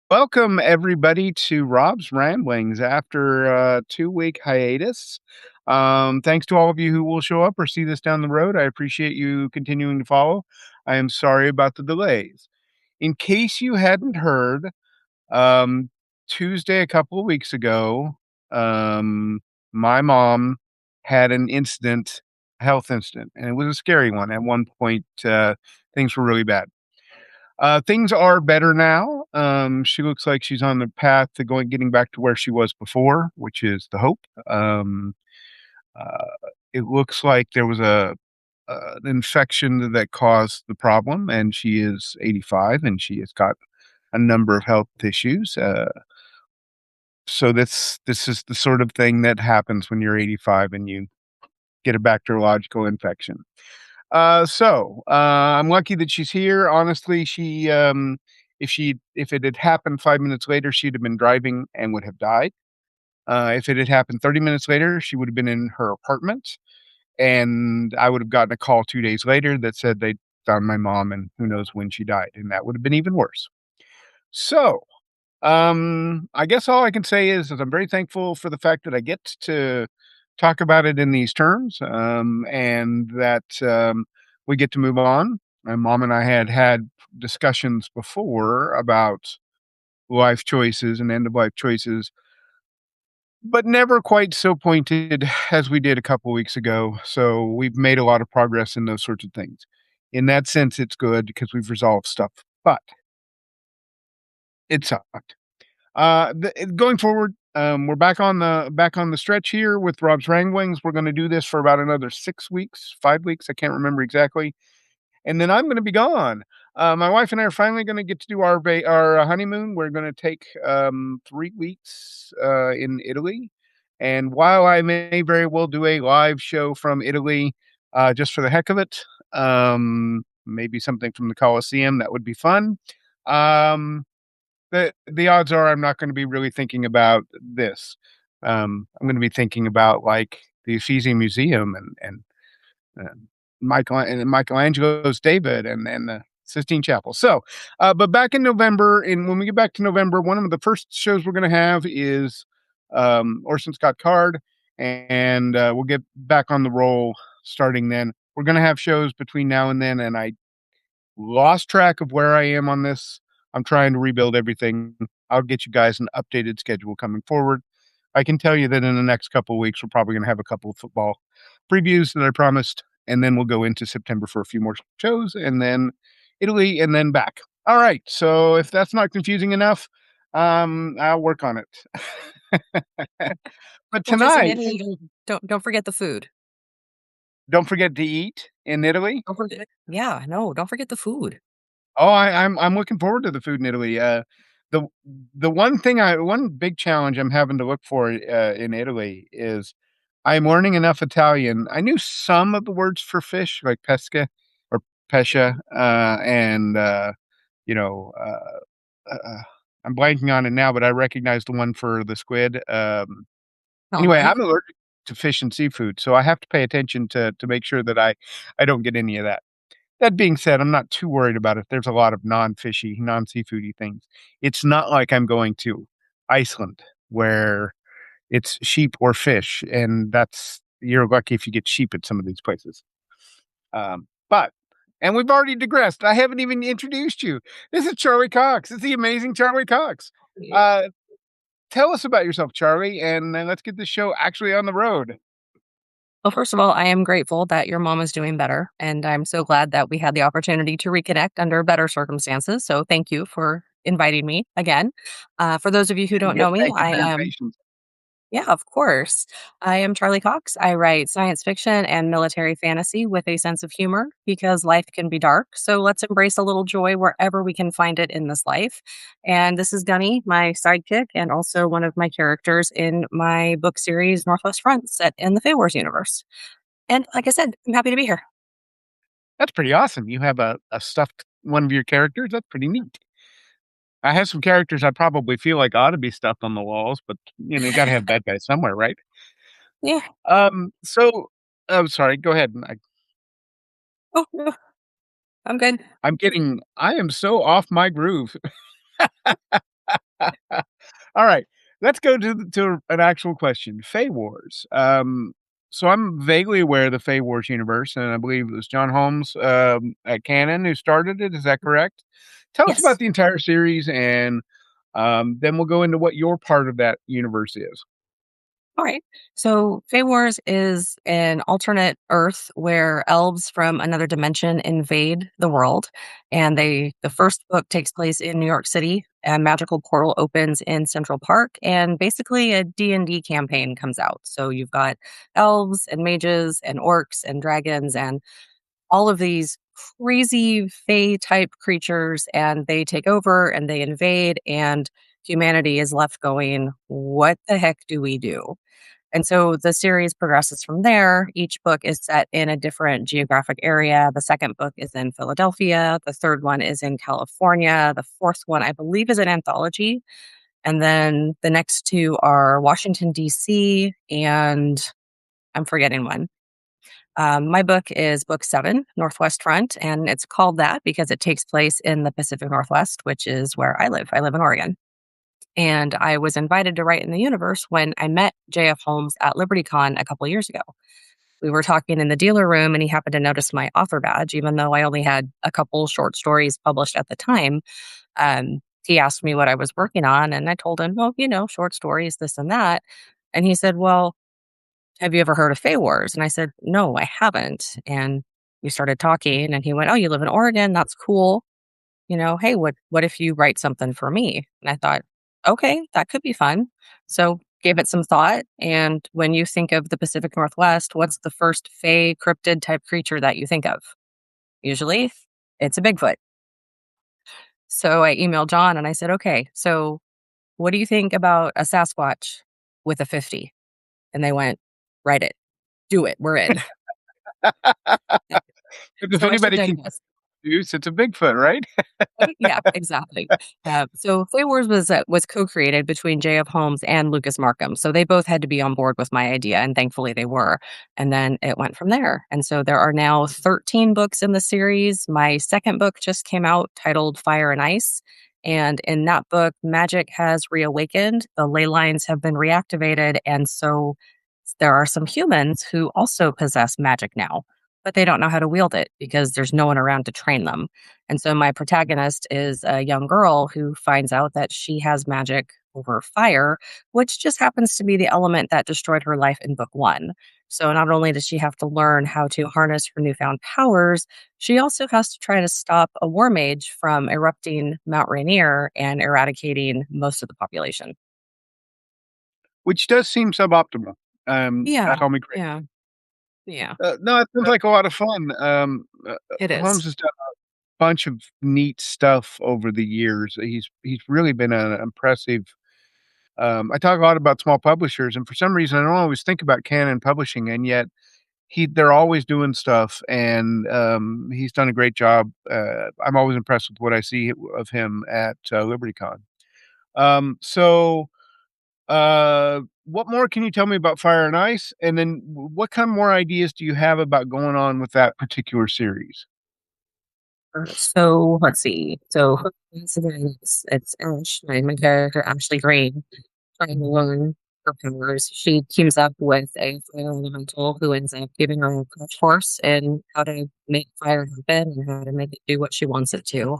Welcome everybody to Rob's Ramblings after a 2-week hiatus. Thanks to all of you who will show up or see this down the road. I appreciate you continuing to follow. I am sorry about the delays. In case you hadn't heard, um, Tuesday a couple of weeks ago, um, my mom had an incident, a health incident, and it was a scary one. At one point, things were really bad. Things are better now. She looks like she's on the path to getting back to where she was before, which is the hope. Uh, it looks like there was an infection that caused the problem, and she is 85, and she has got a number of health issues. So this is the sort of thing that happens when you're 85 and you get a bacteriological infection. I'm lucky that she's here. Honestly, if it had happened 5 minutes later, she'd have been driving and would have died. If it had happened 30 minutes later, she would have been in her apartment, and I would have gotten a call 2 days later that said they found my mom and who knows when she died, and that would have been even worse. So, I guess all I can say is I'm very thankful for the fact that I get to talk about it in these terms, and that, we get to move on. My mom and I had discussions before about life choices and end of life choices, but never quite so pointed as we did a couple weeks ago. So we've made a lot of progress in those sorts of things. In that sense, it's good because we've resolved stuff, but it sucked. Going forward, we're back on the stretch here with Rob's Wranglings. We're gonna do this for about another 6 weeks, 5 weeks, I can't remember exactly, and then I'm gonna be gone. My wife and I are finally gonna get to do our honeymoon. We're gonna take, 3 weeks, in Italy, and while I may very well do a live show from Italy, just for the heck of it, maybe something from the Colosseum, that would be fun. Um the odds are I'm not gonna be really thinking about this. I'm gonna be thinking about, like, the Uffizi Museum and Michelangelo's David and the Sistine Chapel. But back in November, and when we get back to November, one of the first shows we're gonna have is, Orson Scott Card, and, we'll get back on the roll starting then. We're gonna have shows between now and then, and I lost track of where I am on this. I'm trying to rebuild everything. I'll get you guys an updated schedule coming forward. I can tell you that in the next couple of weeks, we're probably going to have a couple of football previews that I promised, and then we'll go into September for a few more shows, and then Italy, and then back. All right. So if that's not confusing enough, I'll work on it. But Well, just in tonight, Italy, don't forget the food. don't forget to eat in Italy. Don't forget Yeah, no, don't forget the food. Oh, I'm looking forward to the food in Italy. The one big challenge I'm having to look for, in Italy is I'm learning enough Italian. I knew some of the words for fish, like pesca or pesce, and, you know, I'm blanking on it now, but I recognize the one for the squid. Anyway, Calamari? I'm allergic to fish and seafood, so I have to pay attention to make sure that I don't get any of that. That being said, I'm not too worried about it. There's a lot of non-fishy, non-seafoody things. It's not like I'm going to Iceland where it's sheep or fish, and that's you're lucky if you get sheep at some of these places. But and we've already digressed. I haven't even introduced you. This is Charlie Cox. It's the amazing Charlie Cox. Uh, Tell us about yourself, Charlie, and let's get this show actually on the road. Well, first of all, I am grateful that your mom is doing better, and I'm so glad that we had the opportunity to reconnect under better circumstances. So thank you for inviting me again. For those of you who don't Yes, know me, thank you I for your am patience. Yeah, of course. I am Charlie Cox. I write science fiction and military fantasy with a sense of humor because life can be dark. So let's embrace a little joy wherever we can find it in this life. And this is Gunny, my sidekick, and also one of my characters in my book series, Northwest Front, set in the Fey Wars universe. And like I said, I'm happy to be here. That's pretty awesome. You have a stuffed one of your characters. That's pretty neat. I have some characters I probably feel like ought to be stuffed on the walls, but, you gotta have bad guys somewhere, right? Yeah. So I'm sorry, go ahead. Oh, no, I'm good. I am so off my groove. All right, let's go to an actual question. Fae Wars. So I'm vaguely aware of the Fae Wars universe, and I believe it was John Holmes at Canon who started it. Is that correct? Tell us about Yes. the entire series, and then we'll go into what your part of that universe is. All right. So, Fae Wars is an alternate Earth where elves from another dimension invade the world, and the first book takes place in New York City. A magical portal opens in Central Park, and basically a D&D campaign comes out. So you've got elves and mages and orcs and dragons and all of these crazy Fae type creatures, and they take over and they invade, and humanity is left going, what the heck do we do? And so the series progresses from there. Each book is set in a different geographic area. The second book is in Philadelphia. The third one is in California. The fourth one, I believe, is an anthology. And then the next two are Washington, D.C., and I'm forgetting one. My book is book seven, Northwest Front, and it's called that because it takes place in the Pacific Northwest, which is where I live. I live in Oregon. And I was invited to write in the universe when I met JF Holmes at LibertyCon a couple of years ago. We were talking in the dealer room, and he happened to notice my author badge, even though I only had a couple short stories published at the time. He asked me what I was working on, and I told him, "Oh, short stories, this and that." And he said, "Well, have you ever heard of Fae Wars?" And I said, "No, I haven't." And we started talking, and he went, "Oh, you live in Oregon? That's cool. Hey, what if you write something for me?" And I thought, okay, that could be fun. So gave it some thought. And when you think of the Pacific Northwest, what's the first Fey cryptid type creature that you think of? Usually it's a Bigfoot. So I emailed John and I said, okay, so what do you think about a Sasquatch with a 50? And they went, write it, do it, we're in. If So I anybody should can digress. produce, it's a Bigfoot, right? Right? Yeah, exactly. So Fae Wars was co-created between J.F. Holmes and Lucas Markham. So they both had to be on board with my idea, and thankfully they were. And then it went from there. And so there are now 13 books in the series. My second book just came out titled Fire and Ice. And in that book, magic has reawakened. The ley lines have been reactivated. And so there are some humans who also possess magic now, but they don't know how to wield it because there's no one around to train them. And so my protagonist is a young girl who finds out that she has magic over fire, which just happens to be the element that destroyed her life in book one. So not only does she have to learn how to harness her newfound powers, she also has to try to stop a war mage from erupting Mount Rainier and eradicating most of the population. Which does seem suboptimal. Yeah, Call me crazy. yeah, yeah. No, it sounds But like a lot of fun. it is. Holmes has done a bunch of neat stuff over the years. He's really been an impressive. I talk a lot about small publishers, and for some reason, I don't always think about Canon Publishing, and yet they're always doing stuff, and he's done a great job. I'm always impressed with what I see of him at LibertyCon. So what more can you tell me about Fire and Ice? And then what kind of more ideas do you have about going on with that particular series? So let's see. So it's Ash, my character Ashley Green, trying to learn her powers. She teams up with a fire elemental who ends up giving her a crash course in how to make fire happen and how to make it do what she wants it to.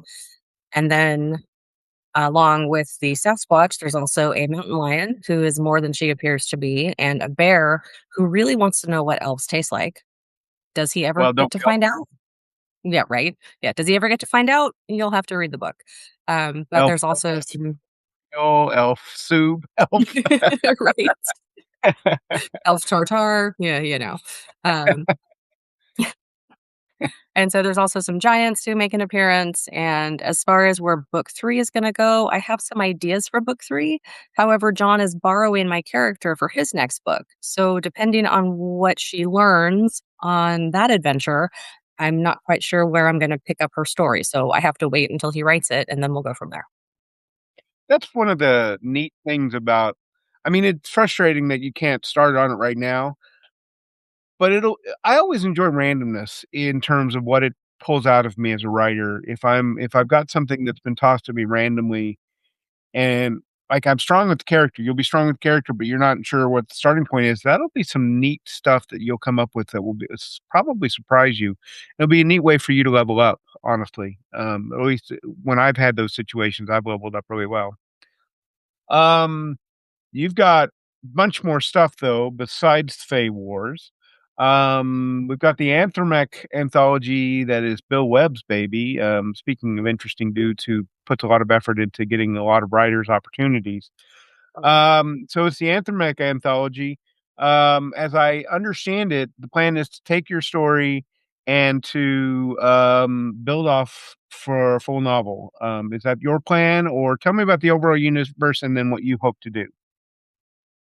And then, along with the Sasquatch, there's also a mountain lion who is more than she appears to be, and a bear who really wants to know what elves taste like. Does he ever Well, don't get to we all? find out? Yeah, right. Yeah. Does he ever get to find out? You'll have to read the book. But Elf, there's also some elf, soup, elf. right. Elf Tartar. Yeah, Um, and so there's also some giants who make an appearance. And as far as where book three is going to go, I have some ideas for book three. However, John is borrowing my character for his next book. So depending on what she learns on that adventure, I'm not quite sure where I'm going to pick up her story. So I have to wait until he writes it and then we'll go from there. That's one of the neat things about. I mean, it's frustrating that you can't start on it right now, but I always enjoy randomness in terms of what it pulls out of me as a writer. If I've got something that's been tossed to me randomly, and like, I'm strong with the character, you'll be strong with the character, but you're not sure what the starting point is. That'll be some neat stuff that you'll come up with that will be probably surprise you. It'll be a neat way for you to level up, honestly. At least when I've had those situations, I've leveled up really well. Um, you've got a bunch more stuff though besides Fae Wars. We've got the Anthromech anthology that is Bill Webb's baby. Speaking of interesting dudes who puts a lot of effort into getting a lot of writers opportunities. So it's the Anthromech anthology. As I understand it, the plan is to take your story and to build off for a full novel. Is that your plan, or tell me about the overall universe and then what you hope to do?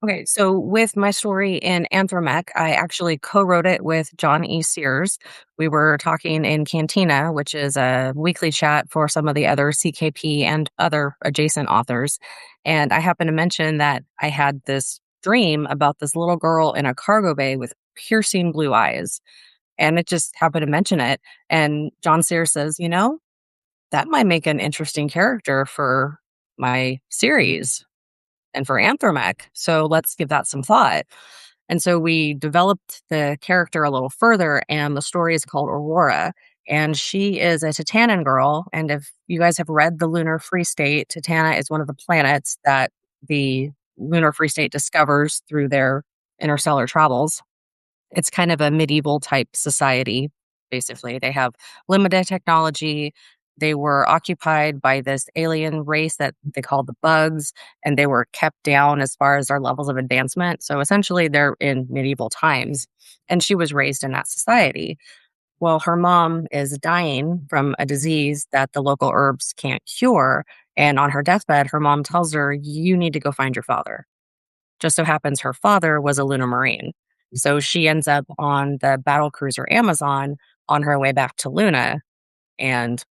Okay, so with my story in Anthromech, I actually co-wrote it with John E. Sears. We were talking in Cantina, which is a weekly chat for some of the other CKP and other adjacent authors. And I happened to mention that I had this dream about this little girl in a cargo bay with piercing blue eyes. And it just happened to mention it. And John Sears says, that might make an interesting character for my series and for Anthromech. So let's give that some thought. And so we developed the character a little further, and the story is called Aurora. And she is a Titanan girl. And if you guys have read the Lunar Free State, Titana is one of the planets that the Lunar Free State discovers through their interstellar travels. It's kind of a medieval type society, basically. They have limited technology. They were occupied by this alien race that they call the bugs, and they were kept down as far as their levels of advancement. So essentially, they're in medieval times. And she was raised in that society. Well, her mom is dying from a disease that the local herbs can't cure. And on her deathbed, her mom tells her, "You need to go find your father." Just so happens her father was a lunar marine. So she ends up on the battle cruiser Amazon on her way back to Luna, and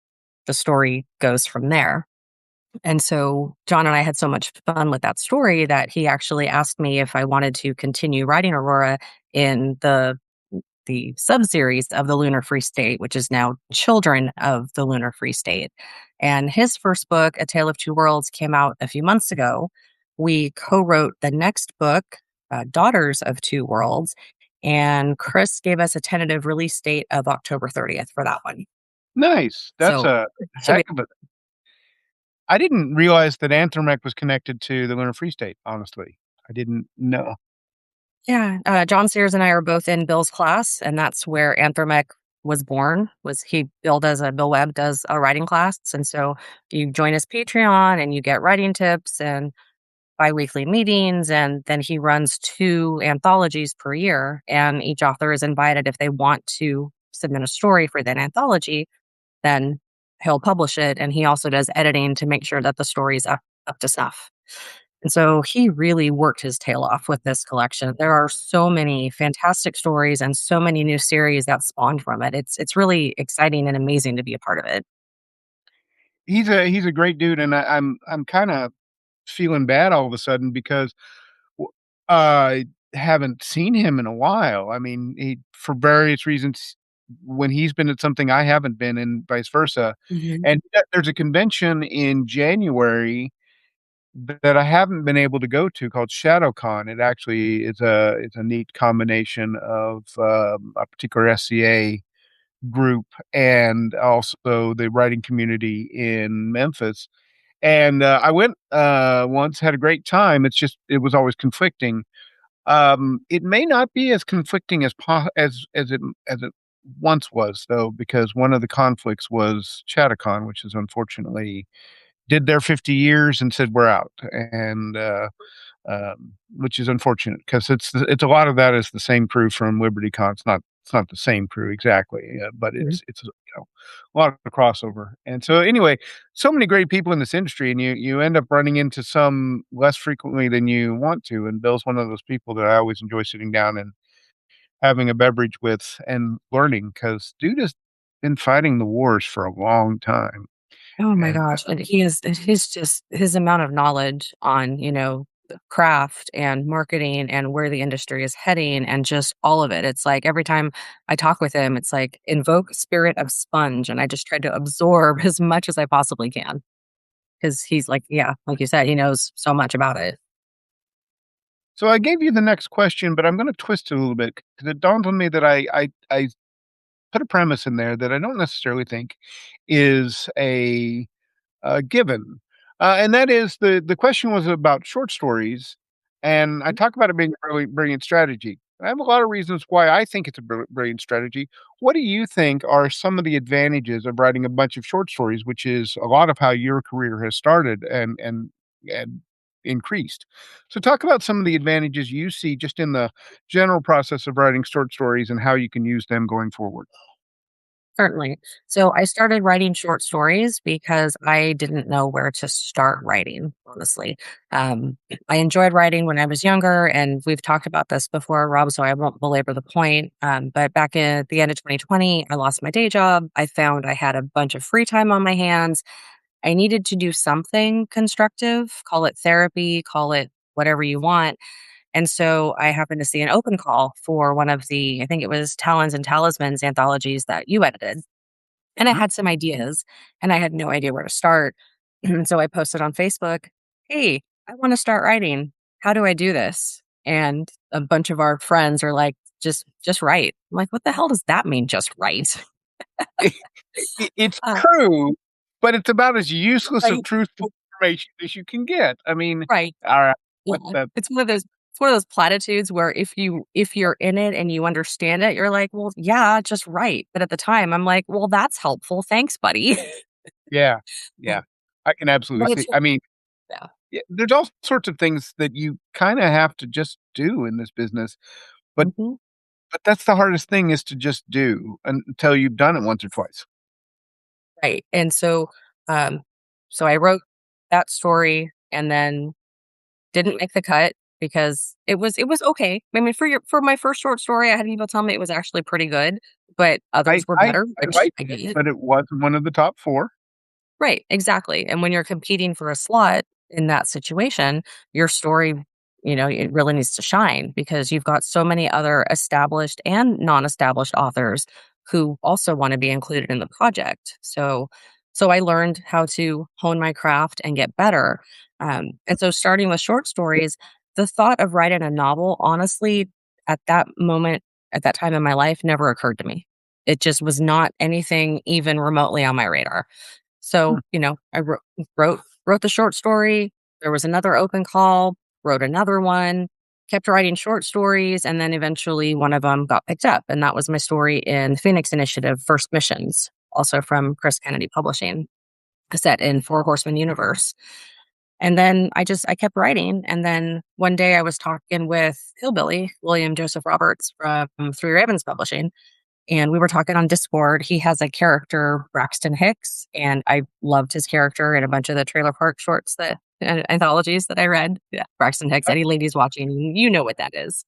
the story goes from there. And so John and I had so much fun with that story that he actually asked me if I wanted to continue writing Aurora in the subseries of the Lunar Free State, which is now Children of the Lunar Free State. And his first book, A Tale of Two Worlds, came out a few months ago. We co wrote the next book, Daughters of Two Worlds, and Chris gave us a tentative release date of October 30th for that one. Nice. That's So, a should be. heck of a. I didn't realize that Anthromech was connected to the Lunar Free State. Honestly, I didn't know. Yeah, John Sears and I are both in Bill's class, and that's where Anthromech was born. Was he Bill does a Bill Webb does a writing class, and so you join his Patreon and you get writing tips and biweekly meetings, and then he runs 2 anthologies per year, and each author is invited if they want to submit a story for that anthology, then he'll publish it, and he also does editing to make sure that the story is up to snuff. And so he really worked his tail off with this collection. There are so many fantastic stories and so many new series that spawned from it. It's really exciting and amazing to be a part of it. He's a great dude, and I'm kind of feeling bad all of a sudden because I haven't seen him in a while. I mean, he for various reasons, when he's been at something I haven't been and vice versa. Mhm. And there's a convention in January that I haven't been able to go to called ShadowCon. It actually is a neat combination of, a particular SCA group and also the writing community in Memphis. And, I went, once, had a great time. It was always conflicting. It may not be as conflicting as it once was, though, because one of the conflicts was Chattacon, which is unfortunately did their 50 years and said, "We're out," and, which is unfortunate because it's a lot of that is the same crew from LibertyCon. It's not the same crew exactly, but Mhm. it's, a lot of crossover, and so, anyway, so many great people in this industry, and you end up running into some less frequently than you want to, and Bill's one of those people that I always enjoy sitting down and having a beverage with and learning because dude has been fighting the wars for a long time, Oh my and, gosh, and he is his just his amount of knowledge on, the craft and marketing and where the industry is heading and just all of it. It's like every time I talk with him, it's like invoke spirit of sponge, and I just try to absorb as much as I possibly can. because he's like, yeah, like you said, he knows so much about it. So I gave you the next question, but I'm gonna twist it a little bit because it dawned on me that I put a premise in there that I don't necessarily think is a given. And that is the question was about short stories, and I talk about it being a really brilliant strategy. I have a lot of reasons why I think it's a brilliant strategy. What do you think are some of the advantages of writing a bunch of short stories, which is a lot of how your career has started and increased? So talk about some of the advantages you see just in the general process of writing short stories and how you can use them going forward. Certainly. So I started writing short stories because I didn't know where to start writing, honestly. Um, I enjoyed writing when I was younger, and we've talked about this before, Rob, so I won't belabor the point. But back at the end of 2020, I lost my day job. I found I had a bunch of free time on my hands. I needed to do something constructive, call it therapy, call it whatever you want. And so I happened to see an open call for one of the, I think it was Talons and Talismans anthologies that you edited. And I Mhm. had some ideas and I had no idea where to start. And so I posted on Facebook, "Hey, I want to start writing. How do I do this?" And a bunch of our friends are like, just write. I'm like, what the hell does that mean, just write? It's Uh, true, but it's about as useless of right. truthful information as you can get. I mean, Right. alright, Yeah. what the It's one of those platitudes where if you're in it and you understand it, you're like, "Well, yeah, just write." But at the time, I'm like, "Well, that's helpful. Thanks, buddy." yeah, yeah. I can absolutely But it's see I mean, yeah. there's all sorts of things that you kinda have to just do in this business, but Mhm. that's the hardest thing is to just do until you've done it once or twice. Right, and um, so I wrote that story and then didn't make the cut because it was okay. I mean, for my first short story, I had people tell me it was actually pretty good, but I others were I better, I which liked I it, get it. but it wasn't one of the top 4. Right, exactly, and when you're competing for a slot in that situation, your story, it really needs to shine because you've got so many other established and non-established authors who also wanna be included in the project. So I learned how to hone my craft and get better, and so starting with short stories, the thought of writing a novel, honestly, at that moment, at that time in my life, never occurred to me. It just was not anything even remotely on my radar. Hmm. So, I wrote the short story. There was another open call, wrote another one, kept writing short stories, and then eventually one of them got picked up, and that was my story in the Phoenix Initiative, First Missions, also from Chris Kennedy Publishing, set in Four Horsemen universe. And then I kept writing, and then one day I was talking with Hillbilly, William Joseph Roberts from Three Ravens Publishing, and we were talking on Discord. He has a character, Braxton Hicks, and I loved his character in a bunch of the Trailer Park shorts that anthologies that I read. Yeah, Braxton Hicks. Any ladies watching, you know what that is.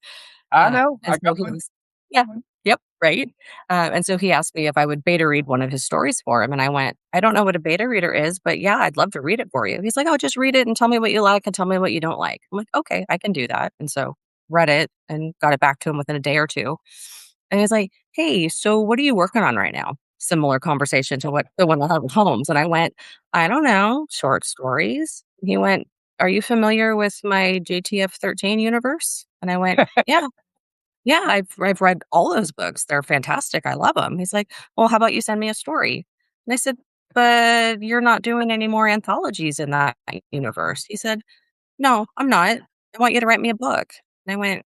I know, And I so got he one. was, yeah, yep, right. And so he asked me if I would beta read one of his stories for him, and I went, I don't know what a beta reader is, but yeah, I'd love to read it for you. He's like, oh, just read it and tell me what you like and tell me what you don't like. I'm like, okay, I can do that. And so read it and got it back to him within a day or two. And he's like, hey, so what are you working on right now? Similar conversation to what the one I had with Holmes. And I went, I don't know, short stories. He went, are you familiar with my JTF 13 universe? And I went, yeah, yeah, I've read all those books. They're fantastic. I love them. He's like, well, how about you send me a story? And I said, but you're not doing any more anthologies in that universe. He said, no, I'm not. I want you to write me a book. And I went,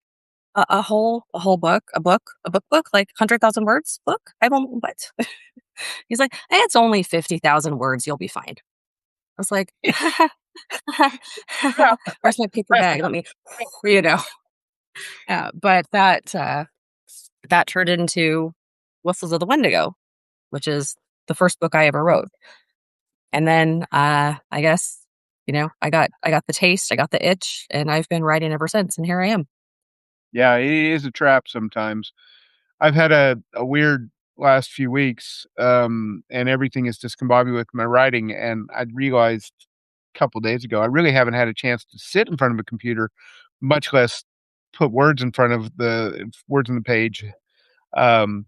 a whole book, a book, like 100,000 words book? I don't what? He's like, it's only 50,000 words. You'll be fine. I was like, Yeah. where's my paper bag? Let me, you know, but that turned into Whistles of the Wendigo, which is the first book I ever wrote. And then, I guess, I got the taste, I got the itch, and I've been writing ever since, and here I am. Yeah, it is a trap sometimes. I've had a weird last few weeks, and everything is discombobulated with my writing, and I realized a couple days ago, I really haven't had a chance to sit in front of a computer, much less put words in front of the words on the page. Um,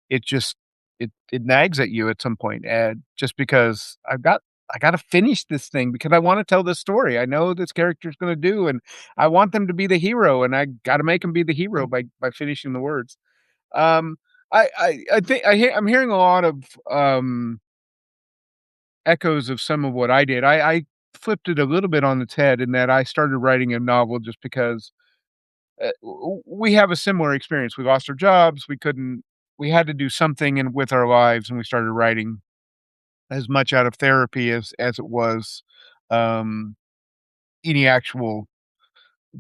it just it nags at you at some point, and just because I've got I gotta finish this thing because I wanna tell this story. I know this character's gonna do, and I want them to be the hero, and I gotta make them be the hero by finishing the words. Um, I think I'm hearing a lot of, echoes of some of what I did. I flipped it a little bit on its head in that I started writing a novel just because, we have a similar experience. We lost our jobs, we had to do something with our lives, and we started writing as much out of therapy as it was, um, any actual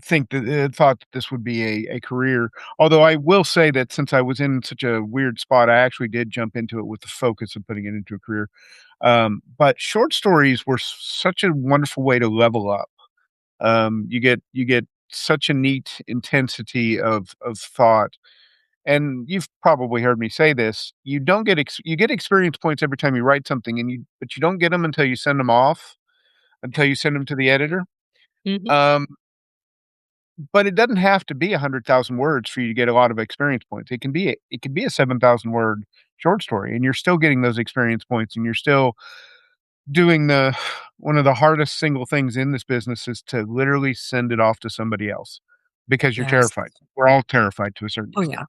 thought that this would be a career. Although I will say that since I was in such a weird spot, I actually did jump into it with the focus of putting it into a career. But short stories were such a wonderful way to level up. You get such a neat intensity of thought, and you've probably heard me say this. You get experience points every time you write something, but you don't get them until you send them off, until you send them to the editor. Mhm. Um, but it doesn't have to be 100,000 words for you to get a lot of experience points. It can be a 7,000 word short story, and you're still getting those experience points, and you're still doing the one of the hardest single things in this business is to literally send it off to somebody else because you're Yes. terrified. We're all terrified to a certain Oh, extent. yeah.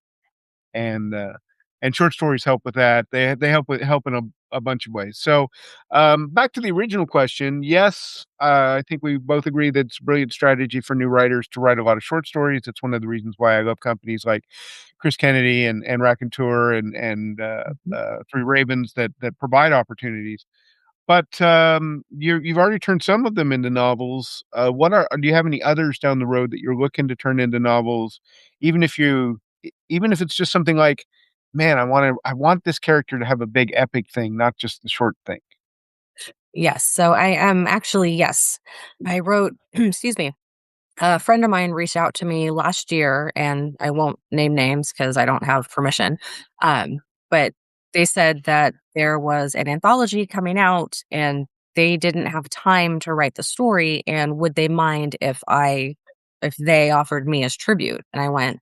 And, uh, and short stories help with that. They help in a bunch of ways. So, back to the original question, yes, I think we both agree that it's a brilliant strategy for new writers to write a lot of short stories. It's one of the reasons why I love companies like Chris Kennedy and Raconteur Mhm. Three Ravens that provide opportunities. But, you've already turned some of them into novels. Do you have any others down the road that you're looking to turn into novels? Even if even if it's just something like, "Man, I want this character to have a big epic thing, not just the short thing." Yes. So I am actually, yes. I wrote, excuse me, a friend of mine reached out to me last year, and I won't name names because I don't have permission. Um, but they said that there was an anthology coming out and they didn't have time to write the story. And would they mind if they offered me as tribute? And I went,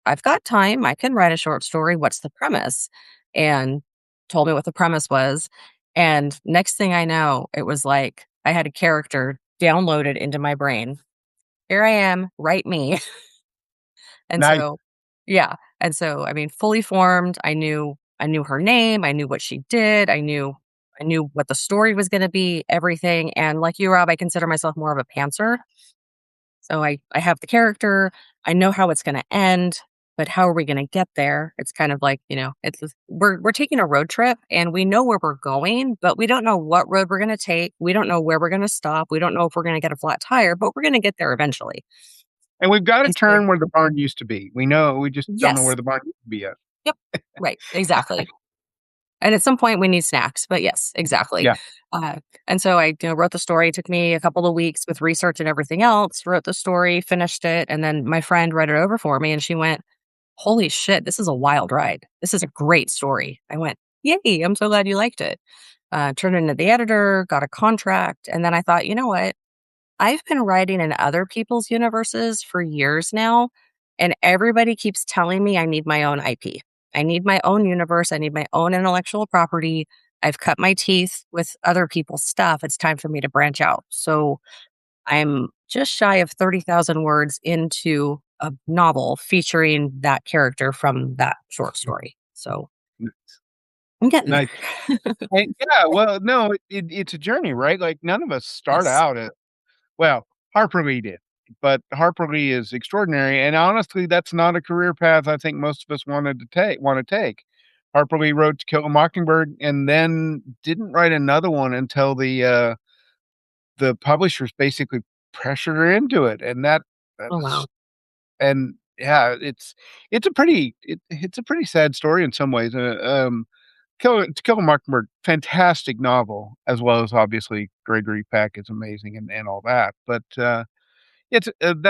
I've got time. I can write a short story. What's the premise? And told me what the premise was. And next thing I know, it was like I had a character downloaded into my brain. Here I am, write me. And Nice. so, yeah. And so, I mean, fully formed. I knew her name. I knew what she did. I knew what the story was going to be, everything. And like you, Rob, I consider myself more of a pantser. So I have the character, I know how it's gonna end, but how are we gonna get there? It's kind of like, we're taking a road trip and we know where we're going, but we don't know what road we're gonna take. We don't know where we're gonna stop. We don't know if we're gonna get a flat tire, but we're gonna get there eventually. And we've gotta And so turn where the barn used to be. We just don't know where yes. the barn used to be yet. Yep. Right. Exactly. And at some point we need snacks, but yes, exactly. Yeah. Uh, and so I wrote the story. It took me a couple of weeks with research and everything else, wrote the story, finished it, and then my friend read it over for me and she went, holy shit, this is a wild ride. This is a great story. I went, yay, I'm so glad you liked it. Turned it into the editor, got a contract. And then I thought, you know what? I've been writing in other people's universes for years now, and everybody keeps telling me I need my own IP. I need my own universe. I need my own intellectual property. I've cut my teeth with other people's stuff. It's time for me to branch out. So I'm just shy of 30,000 words into a novel featuring that character from that short story. So I'm getting Nice. there. Yeah, well, no, it's a journey, right? Like, none of us start Yes. out at well, Harper Lee did, but Harper Lee is extraordinary, and honestly, that's not a career path I think most of us wanna take. Harper Lee wrote To Kill a Mockingbird and then didn't write another one until the publishers basically pressured her into it, and that Oh, was wow. and yeah, it's a pretty sad story in some ways, To Kill a Mockingbird, fantastic novel, as well as obviously Gregory Peck is amazing and all that, but, that's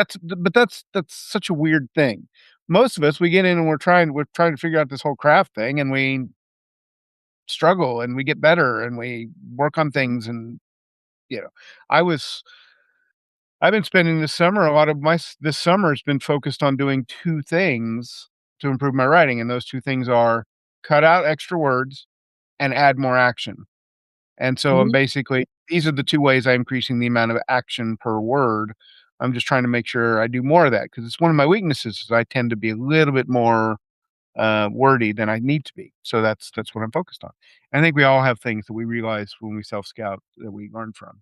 such a weird thing. Most of us, we get in and we're trying to figure out this whole craft thing, and we struggle, and we get better, and we work on things, and, you know, I was I've been spending this summer a lot of this summer has been focused on doing 2 things to improve my writing, and those 2 things are cut out extra words and add more action. And so I'm Mhm. basically these are the 2 ways I'm increasing the amount of action per word. I'm just trying to make sure I do more of that because it's one of my weaknesses is I tend to be a little bit more, wordy than I need to be. So that's what I'm focused on. I think we all have things that we realize when we self-scout that we learn from.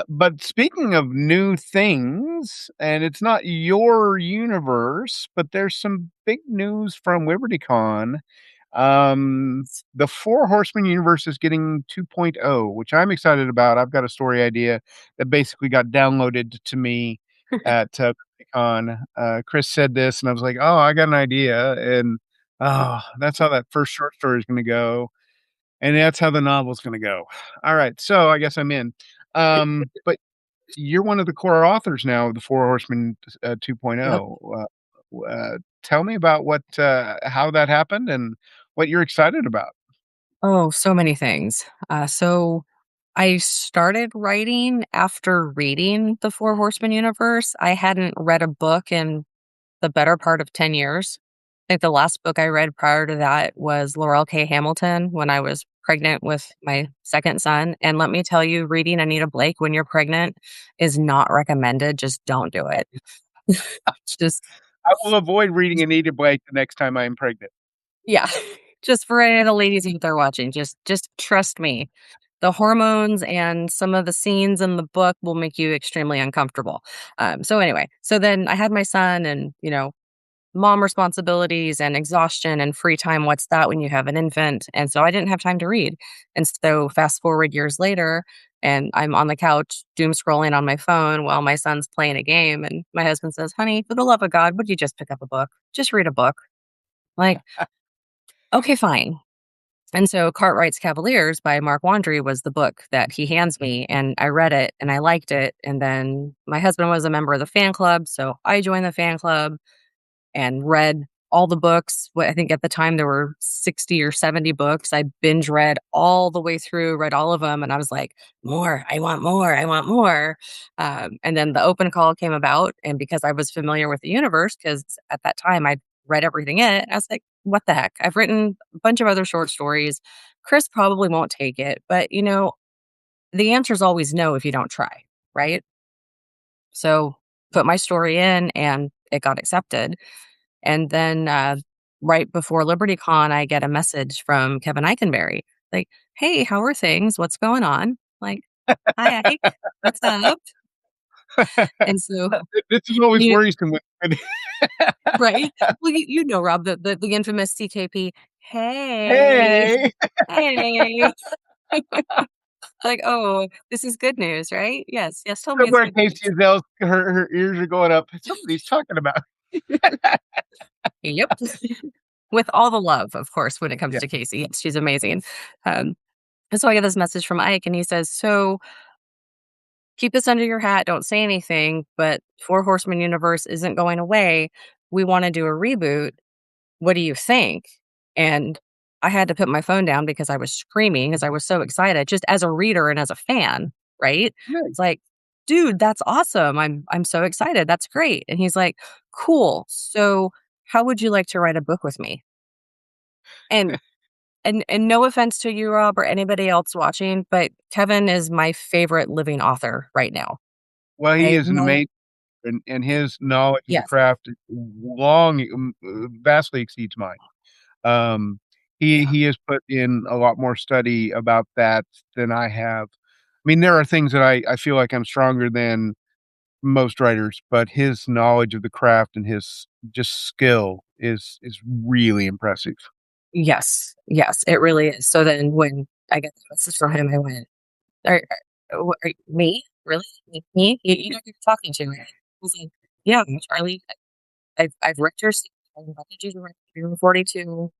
But speaking of new things, and it's not your universe, but there's some big news from LibertyCon. The Four Horsemen universe is getting 2.0, which I'm excited about. I've got a story idea that basically got downloaded to me at LibertyCon. Chris said this, and I was like, "Oh, I got an idea," and oh, that's how that first short story is going to go. And that's how the novel's gonna go. Alright, so I guess I'm in. But you're one of the core authors now of the Four Horsemen, Yep. 2.0. Tell me about how that happened and what you're excited about. Oh, so many things. So I started writing after reading the Four Horsemen universe. I hadn't read a book in the better part of 10 years. I think the last book I read prior to that was Laurel K. Hamilton when I was pregnant with my second son. And let me tell you, reading Anita Blake when you're pregnant is not recommended. Just don't do it. Just, I will avoid reading Anita Blake the next time I am pregnant. yeah. Just for any of the ladies out there watching, just trust me. The hormones and some of the scenes in the book will make you extremely uncomfortable. So anyway, so then I had my son and, mom responsibilities and exhaustion and free time. What's that when you have an infant? And so I didn't have time to read. And so fast forward years later, and I'm on the couch doom scrolling on my phone while my son's playing a game. And my husband says, "Honey, for the love of God, would you just pick up a book? Just read a book." Like, okay, fine. And so Cartwright's Cavaliers by Mark Wandry was the book that he hands me. And I read it and I liked it. And then my husband was a member of the fan club. So I joined the fan club and read all the books. I think at the time there were 60 or 70 books. I binge read all the way through, read all of them. And I was like, more, I want more, I want more. And then the open call came about. And because I was familiar with the universe, because at that time I'd read everything in it, I was like, what the heck? I've written a bunch of other short stories. Chris probably won't take it. But, the answer is always no if you don't try, right? So put my story in and it got accepted. And then, right before LibertyCon, I get a message from Kevin Eikenberry, like, "Hey, how are things? What's going on?" Like, "Hi, Ike. What's up?" And so This is always you worrisome when right? Well, Rob, the infamous CKP, "Hey, Hey! hey." Like, "Oh, this is good news, right? Yes, yes, tell me it's Somewhere good news." Casey Azell's her ears are going up. Somebody's talking about Yep. With all the love, of course, when it comes Yeah. to Casey. Yes, she's amazing. Um, and so I get this message from Ike, and he says, "So keep this under your hat. Don't say anything, but Four Horsemen universe isn't going away. We want to do a reboot. What do you think?" And I had to put my phone down because I was screaming because I was so excited just as a reader and as a fan, right? Yeah. It's like, "Dude, that's awesome. I'm so excited. That's great." And he's like, "Cool. So how would you like to write a book with me?" And and no offense to you, Rob, or anybody else watching, but Kevin is my favorite living author right now. Well, he I is an love amazing and his knowledge of the yes. craft vastly exceeds mine. Um, Yeah. he has put in a lot more study about that than I have. I mean, there are things that I feel like I'm stronger than most writers, but his knowledge of the craft and his just skill is really impressive. Yes. Yes, it really is. So then when I got the message from him, I went, Me? Really? Me? You know who you're talking to, right?" He's like, "Yeah, Charlie, I've read your stuff. I wanted you to write Hero 42.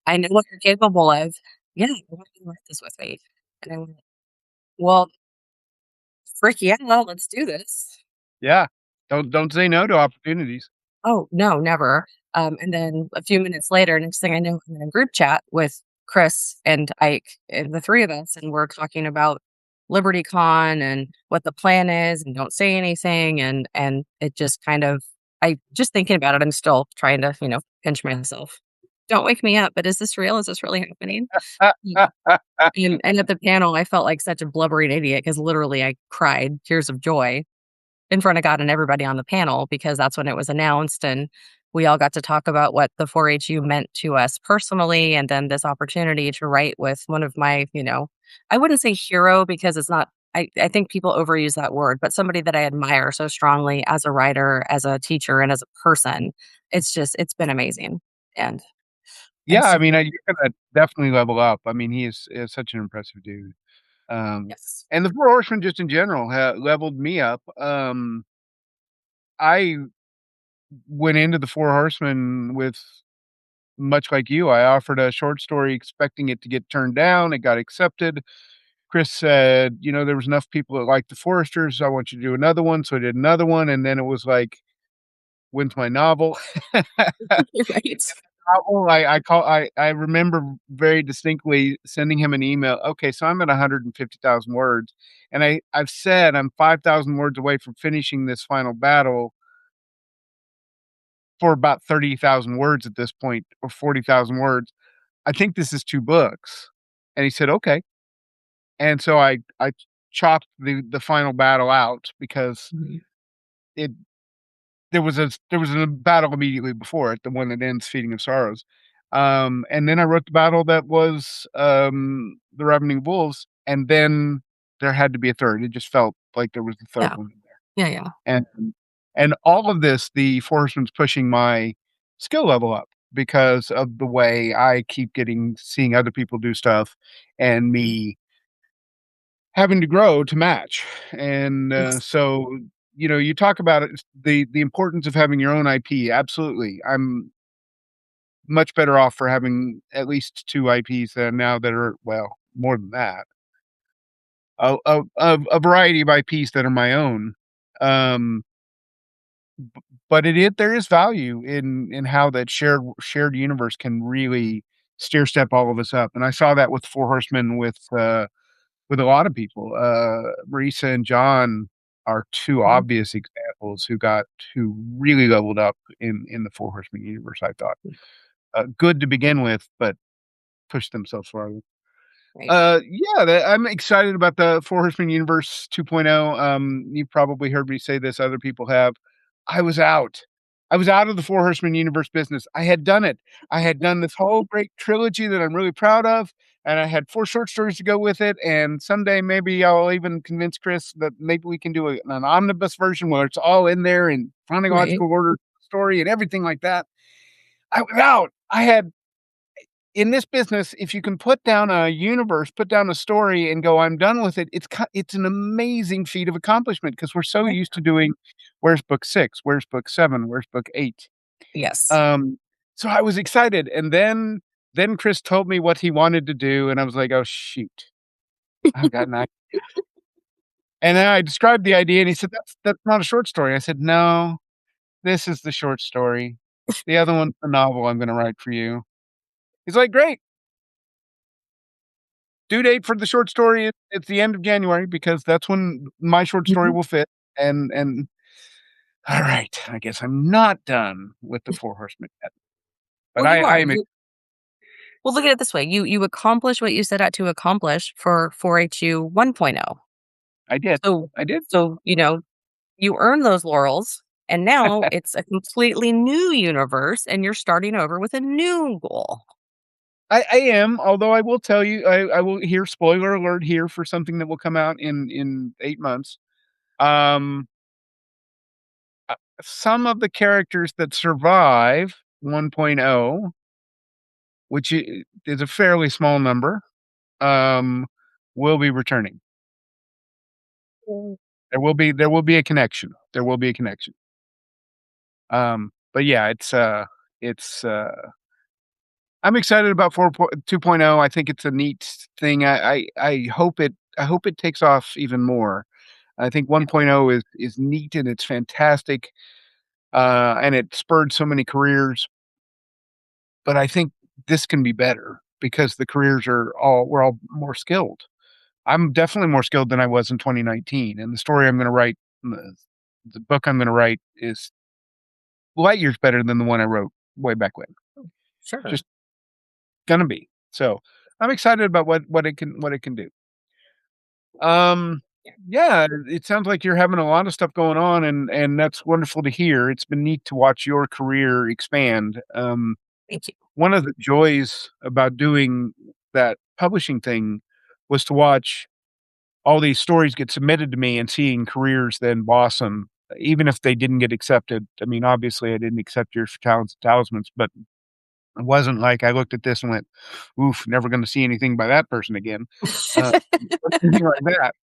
I know what you're capable of. Yeah, I want you to write this with me." And I went, "Well, frick yeah, let's do this." Yeah. Don't say no to opportunities. Oh, no, never. And then a few minutes later, next thing I know, I'm in a group chat with Chris and Ike and the 3 of us, and we're talking about LibertyCon and what the plan is and don't say anything, and it just kind of I just thinking about it, I'm still trying to, pinch myself. don't wake me up, but is this real? Is this really happening?" Mm. And at the panel, I felt like such a blubbering idiot because literally I cried tears of joy in front of God and everybody on the panel because that's when it was announced, and we all got to talk about what the 4-HU meant to us personally, and then this opportunity to write with one of my, I wouldn't say hero because it's not. I think people overuse that word, but somebody that I admire so strongly as a writer, as a teacher, and as a person. It's been amazing, and I'm Yeah, I mean, super. you're gonna definitely level up. I mean, he is such an impressive dude. Yes. And the 4 Horsemen just in general leveled me up. I went into the 4 Horsemen with much like you, I offered a short story expecting it to get turned down, it got accepted. Chris said, "You know, there was enough people that liked The Foresters, I want you to do another one," so I did another one, and then it was like, "When's my novel?" Right. Novel, I remember very distinctly sending him an email, "Okay, so I'm at 150,000 words, and I've said I'm 5,000 words away from finishing this final battle for about 30,000 words at this point, or 40,000 words. I think this is 2 books." And he said, "Okay." And so I chopped the final battle out because Mhm. it there was a battle immediately before it, the one that ends Feeding of Sorrows. And then I wrote the battle that was, The Ravening Wolves, and then there had to be a third. It just felt like there was a third Yeah. one in there. Yeah, yeah. And all of this, the Forestman's pushing my skill level up because of the way I keep getting seeing other people do stuff and Mhm. me having to grow to match. And, Yes. so, you talk about it, the importance of having your own IP, absolutely. I'm much better off for having at least 2 IPs than now that are well, more than that. A variety of IPs that are my own. Um, but there is value in how that shared universe can really stair step all of us up, and I saw that with 4 Horsemen with a lot of people. Marisa and John are 2 Mhm. obvious examples who really leveled up in the 4 Horsemen universe, I thought. Good to begin with, but pushed themselves farther. Right. Yeah, I'm excited about the Four Horsemen Universe 2.0. You've probably heard me say this, other people have. I was out. I was out of the Four Horsemen Universe business. I had done it. I had done this whole great trilogy that I'm really proud of, and I had 4 short stories to go with it, and someday maybe I'll even convince Chris that maybe we can do an omnibus version where it's all in there in Right. chronological order story and everything like that. I was out. I had in this business, if you can put down a universe, put down a story and go, "I'm done with it," it's an amazing feat of accomplishment because 'cause we're so Right. used to doing, "Where's book 6? Where's book 7? Where's book 8?" Yes. Um, so I was excited, and then Chris told me what he wanted to do, and I was like, "Oh, shoot. I've got an idea." And then I described the idea, and he said, "That's not a short story." I said, "No, this is the short story. The other one's the novel I'm gonna write for you." He's like, "Great. Due date for the short story is it's the end of January because that's when my short story Mhm. will fit, and all right, I guess I'm not done with the 4 Horsemen yet, but Well, you I are. am ex Well, look at it this way. You accomplished what you set out to accomplish for 4-HU 1.0. I did. So I did. you earned those laurels, and now it's a completely new universe, and you're starting over with a new goal. I am, although I will tell you, I will hear spoiler alert here for something that will come out in 8 months. Um, some of the characters that survive 1.0, which is a fairly small number, um, will be returning. Mm. There will be a connection. There will be a connection. But yeah, it's I'm excited about 2.0. I think it's a neat thing. I hope it takes off even more. I think Yeah. 1.0 is neat and it's fantastic, and it spurred so many careers, but I think this can be better because the careers we're all more skilled. I'm definitely more skilled than I was in 2019, and the story I'm gonna write, the book I'm gonna write is light years better than the one I wrote way back when. Sure. Just gonna be. So, I'm excited about what it can do. Um, yeah, it sounds like you're having a lot of stuff going on, and that's wonderful to hear. It's been neat to watch your career expand. Thank you. One of the joys about doing that publishing thing was to watch all these stories get submitted to me and seeing careers then blossom, even if they didn't get accepted. I mean, obviously, I didn't accept yours for Talents and Talismans, but it wasn't like I looked at this and went, "Oof, never gonna see anything by that person again." Uh, anything like that.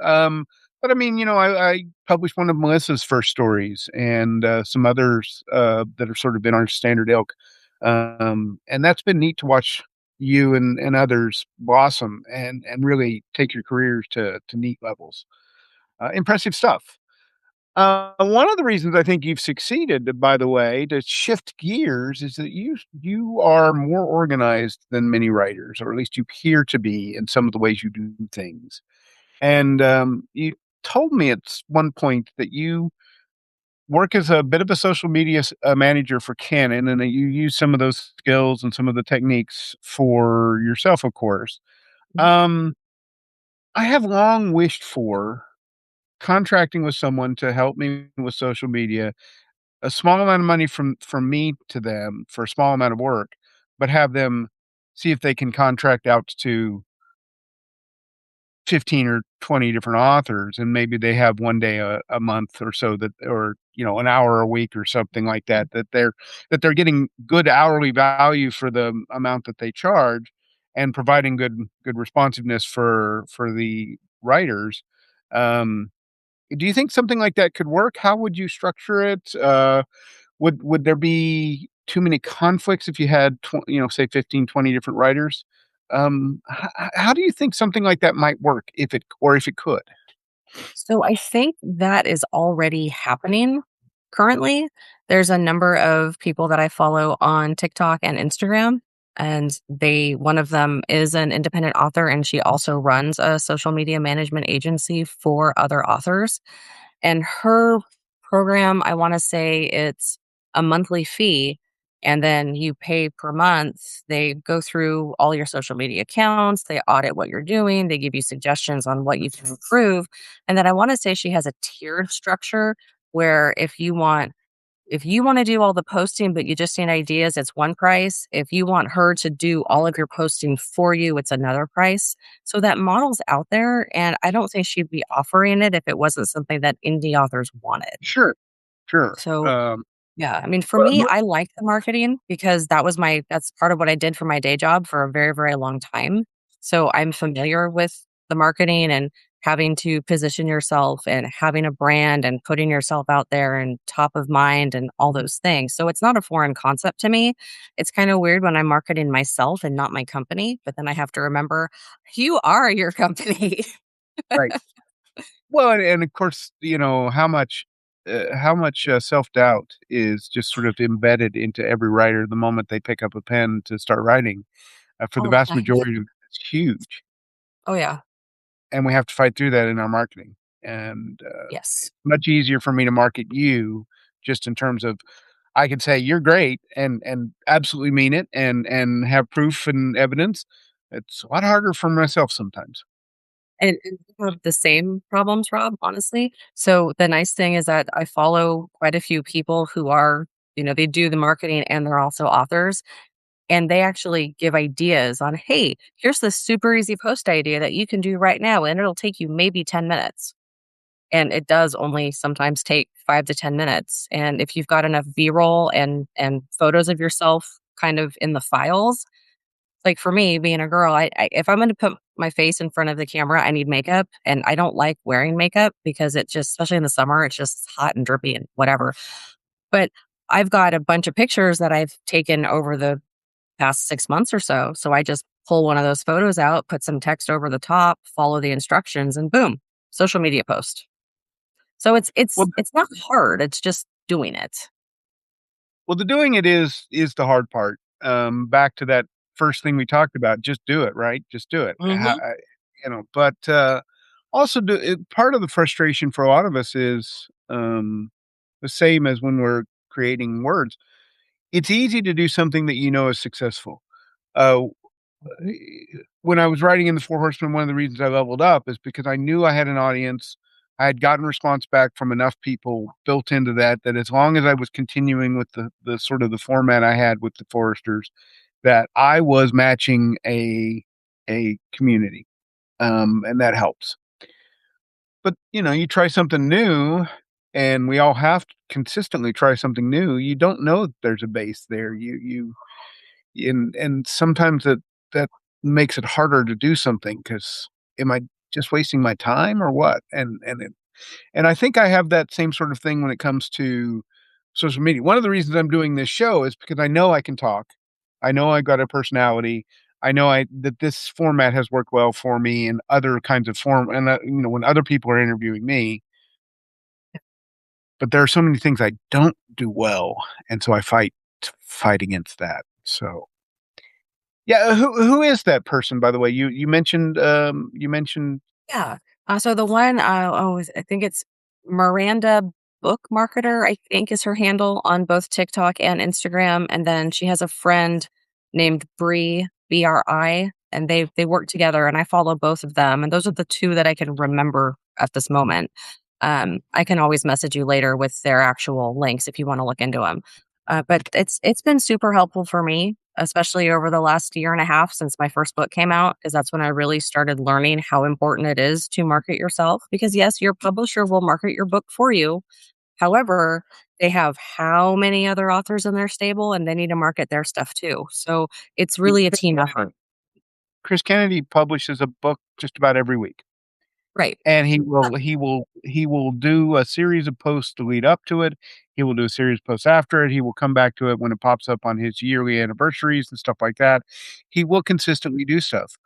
Um, but I mean, I published one of Melissa's first stories and, some others, that are sort of in our standard ilk. And that's been neat to watch you and others blossom and really take your careers to neat levels. Impressive stuff. One of the reasons I think you've succeeded, by the way, to shift gears is that you are more organized than many writers, or at least you appear to be in some of the ways you do things. And, you told me at one point that you work as a bit of a social media manager for Canon, and that you use some of those skills and some of the techniques for yourself, of course. Um, I have long wished for contracting with someone to help me with social media, a small amount of money from me to them for a small amount of work, but have them see if they can contract out to 15 or 20 different authors, and maybe they have one day a month or so that, or, an hour a week or something like that, that they're getting good hourly value for the amount that they charge and providing good responsiveness for the writers. Um, do you think something like that could work? How would you structure it? Would there be too many conflicts if you had say 15, 20 different writers? How do you think something like that might work if it could? So I think that is already happening currently. There's a number of people that I follow on TikTok and Instagram, and one of them is an independent author, and she also runs a social media management agency for other authors. And her program, I wanna say it's a monthly fee, and then you pay per month. They go through all your social media accounts, they audit what you're doing, they give you suggestions on what you can improve, and then I wanna say she has a tiered structure where if you wanna do all the posting, but you just need ideas, it's one price. If you want her to do all of your posting for you, it's another price. So that model's out there, and I don't think she'd be offering it if it wasn't something that indie authors wanted. Sure, sure. So yeah, I mean, for But me, I like the marketing because that's part of what I did for my day job for a very, very long time. So I'm familiar with the marketing and having to position yourself and having a brand and putting yourself out there and top of mind and all those things. So it's not a foreign concept to me. It's kind of weird when I'm marketing myself and not my company, but then I have to remember you are your company. right. Well, and of course, how much self-doubt is just sort of embedded into every writer the moment they pick up a pen to start writing. For the All the vast time. majority of it, it's huge, Oh, yeah. and we have to fight through that in our marketing. And, Yes. much easier for me to market you just in terms of I could say you're great and absolutely mean it and have proof and evidence. It's a lot harder for myself sometimes. And we have the same problems, Rob, honestly. So the nice thing is that I follow quite a few people who are, they do the marketing and they're also authors. And they actually give ideas on, hey, here's this super easy post idea that you can do right now. And it'll take you maybe 10 minutes. And it does only sometimes take 5 to 10 minutes. And if you've got enough B-roll and photos of yourself kind of in the files, like, for me, being a girl, I if I'm gonna put my face in front of the camera, I need makeup, and I don't like wearing makeup because it just especially in the summer, it's just hot and drippy and whatever. But I've got a bunch of pictures that I've taken over the past 6 months or so, so I just pull one of those photos out, put some text over the top, follow the instructions, and boom, social media post. So it's Well it's it's not hard, it's just doing it. Well, the doing it is the hard part. Back to that first thing we talked about, just do it, right? Just do it. Mhm. But also part of the frustration for a lot of us is the same as when we're creating words. It's easy to do something that you know is successful. Uh, when I was writing in the Four Horsemen, one of the reasons I leveled up is because I knew I had an audience. I had gotten response back from enough people built into that, that as long as I was continuing with the sort of the format I had with the Foresters, that I was matching a community, and that helps. But, you try something new, and we all have to consistently try something new. You don't know that there's a base there. And sometimes that makes it harder to do something because am I just wasting my time or what? And I think I have that same sort of thing when it comes to social media. One of the reasons I'm doing this show is because I know I can talk. I know I got a personality. I know I that this format has worked well for me and other kinds of form and, when other people are interviewing me, but there are so many things I don't do well, and so I fight against that. So, yeah, who is that person, by the way? You mentioned Yeah. So the one, I think it's Miranda Book Marketer, I think is her handle on both TikTok and Instagram. And then she has a friend named Bree, BRI, and they work together. And I follow both of them. And those are the two that I can remember at this moment. I can always message you later with their actual links if you want to look into them. But it's been super helpful for me, especially over the last year and a half since my first book came out, because that's when I really started learning how important it is to market yourself. Because yes, your publisher will market your book for you. However, they have how many other authors in their stable, and they need to market their stuff too. So it's really a team effort. Chris Kennedy publishes a book just about every week. Right. And he will do a series of posts to lead up to it. He will do a series of posts after it. He will come back to it when it pops up on his yearly anniversaries and stuff like that. He will consistently do stuff.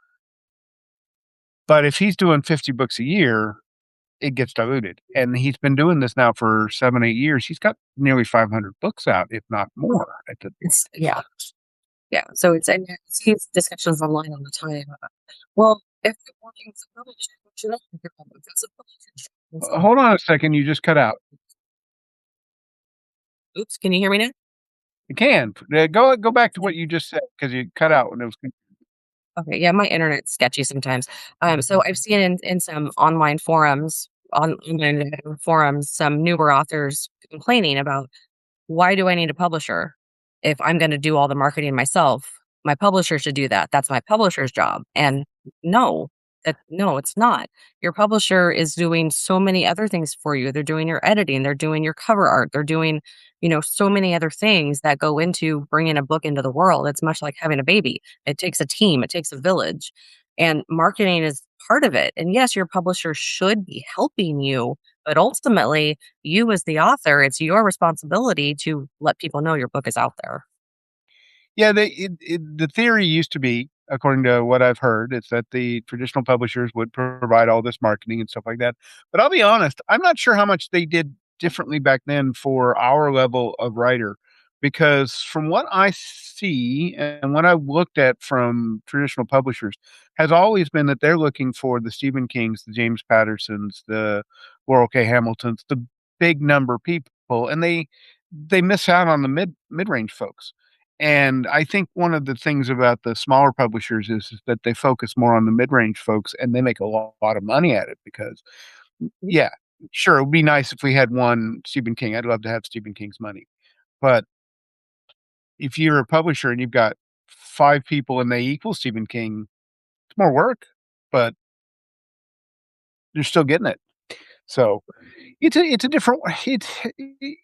But if he's doing 50 books a year, it gets diluted. And he's been doing this now for 7, 8 years. He's got nearly 500 books out, if not more at the It's yeah. Yeah, so it's and I see discussions online all the time. Well, if you're working for publishing, what should I think about it? That's a publishing. It's like, Hold on a second, you just cut out. oops, can you hear me now? You can. Go back to what you just said because you cut out when it was Okay, yeah, my internet's sketchy sometimes. So I've seen in some online forums, some newer authors complaining about, why do I need a publisher if I'm going to do all the marketing myself? My publisher should do that. That's my publisher's job. And no, no, it's not. Your publisher is doing so many other things for you. They're doing your editing, they're doing your cover art, they're doing, so many other things that go into bringing a book into the world. It's much like having a baby. It takes a team, it takes a village, and marketing is part of it. And yes, your publisher should be helping you, but ultimately, you as the author, it's your responsibility to let people know your book is out there. Yeah, the theory used to be, according to what I've heard, it's that the traditional publishers would provide all this marketing and stuff like that. But I'll be honest, I'm not sure how much they did differently back then for our level of writer, because from what I see and what I've looked at from traditional publishers has always been that they're looking for the Stephen Kings, the James Pattersons, the Laurel K. Hamiltons, the big number people, and they miss out on the mid-range folks. And I think one of the things about the smaller publishers is that they focus more on the mid-range folks, and they make a lot of money at it because yeah, sure, it would be nice if we had one Stephen King. I'd love to have Stephen King's money. But if you're a publisher and you've got 5 people and they equal Stephen King, it's more work, but you're still getting it. So, it's a different it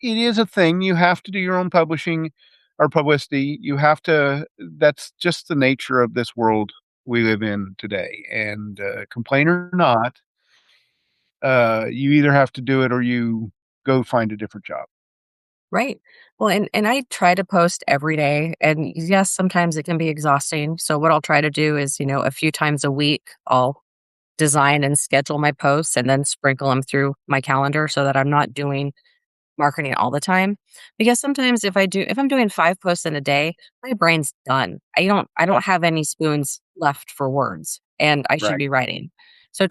is a thing. You have to do your own publishing or publicity. You have to that's just the nature of this world we live in today, and, complain or not, you either have to do it or you go find a different job. Right. Well, and I try to post every day, and yes, sometimes it can be exhausting. So what I'll try to do is, a few times a week, I'll design and schedule my posts and then sprinkle them through my calendar so that I'm not doing marketing all the time. Because sometimes if I'm doing 5 posts in a day, my brain's done. I don't have any spoons left for words, and I should Right. be writing. So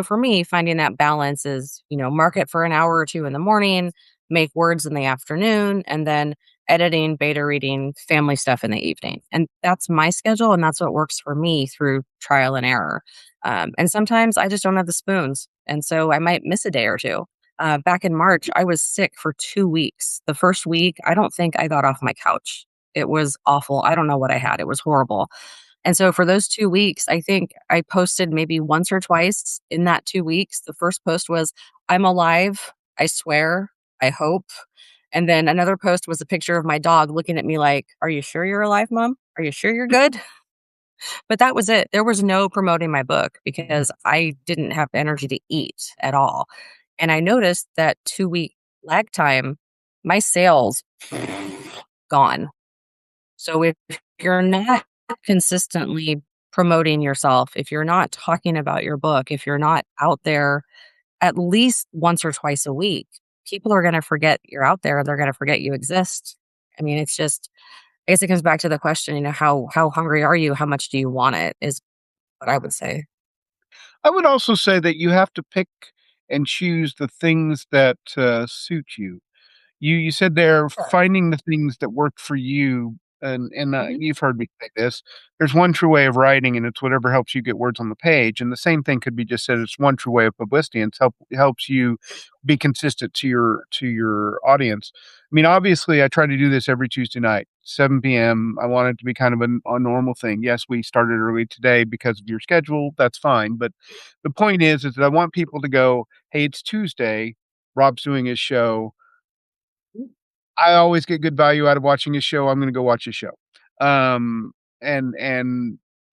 for me, finding that balance is, market for an hour or 2 in the morning, make words in the afternoon, and then editing, beta reading, family stuff in the evening. And that's my schedule, and that's what works for me through trial and error. And sometimes I just don't have the spoons. And so I might miss a day or two. Back in March, I was sick for 2 weeks. The first week, I don't think I got off my couch. It was awful. I don't know what I had. It was horrible. And so for those 2 weeks, I think I posted maybe once or twice in that 2 weeks. The first post was, I'm alive. I swear. I hope. And then another post was a picture of my dog looking at me like, "Are you sure you're alive, mom? Are you sure you're good?" But that was it. There was no promoting my book because I didn't have energy to eat at all. And I noticed that 2-week lag time, my sales gone. So if you're not consistently promoting yourself, if you're not talking about your book, if you're not out there at least once or twice a week, people are going to forget you're out there. They're going to forget you exist. I mean, it's just, I guess it comes back to the question, how hungry are you? How much do you want it? Is what I would say. I would also say that you have to pick and choose the things that, suit you. You said there Sure. finding the things that work for you, and Mhm. you've heard me say this. There's one true way of writing, and it's whatever helps you get words on the page, and the same thing could be just said, it's one true way of publicity, and it's helps you be consistent to your audience. I mean, obviously, I try to do this every Tuesday night, 7 PM. I want it to be kind of a normal thing. Yes, we started early today because of your schedule, that's fine, but the point is that I want people to go, "Hey, it's Tuesday, Rob's doing his show. I always get good value out of watching his show. I'm gonna go watch his show." And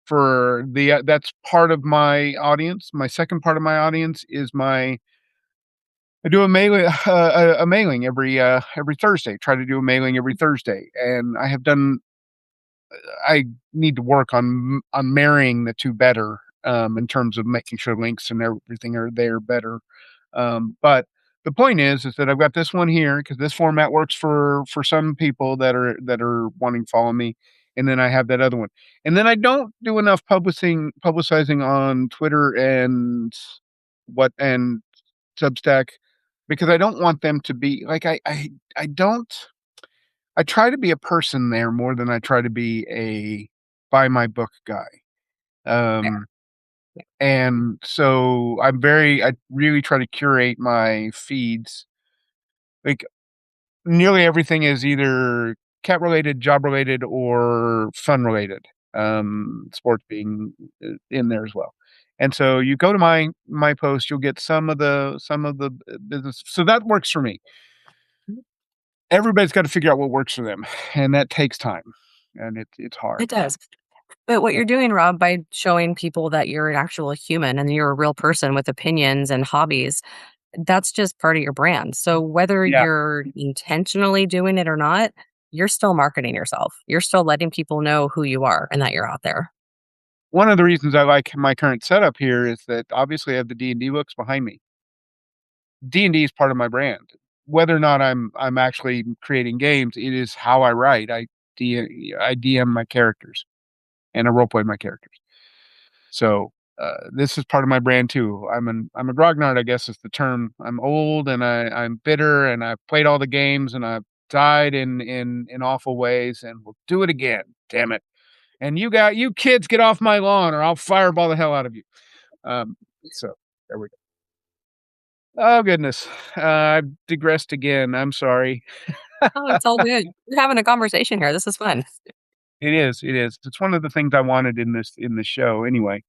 for the that's part of my audience. My second part of my audience is my I do a mailing a mailing every Thursday. Try to do a mailing every Thursday, and I have done I need to work on marrying the 2 better, in terms of making sure links and everything are there better. But the point is that I've got this one here because this format works for some people that are wanting to follow me, and then I have that other one. And then I don't do enough publicizing on Twitter and Substack because I don't want them to be like I don't I try to be a person there more than I try to be a buy my book guy. Fair. Um, Yeah. and so I really try to curate my feeds. Like nearly everything is either cat related, job related, or fun related. Sports being in there as well. And so you go to my post, you'll get some of the business. So that works for me. Mhm. Everybody's got to figure out what works for them, and that takes time, and it's hard. It does. But what Yeah. you're doing, Rob, by showing people that you're an actual human and you're a real person with opinions and hobbies, that's just part of your brand. So whether Yeah. you're intentionally doing it or not, you're still marketing yourself. You're still letting people know who you are and that you're out there. One of the reasons I like my current setup here is that obviously I have the D&D books behind me. D&D is part of my brand. Whether or not I'm actually creating games, it is how I write. I DM my characters and I role play my characters. So, this is part of my brand too. I'm a grognard, I guess is the term. I'm old and I'm bitter and I've played all the games and I've died in awful ways and will do it again. Damn it. And you kids get off my lawn or I'll fireball the hell out of you. Um, so there we go. Oh goodness. I've digressed again. I'm sorry. Oh, it's all good. We're having a conversation here. This is fun. It is, it is. It's one of the things I wanted in this show anyway.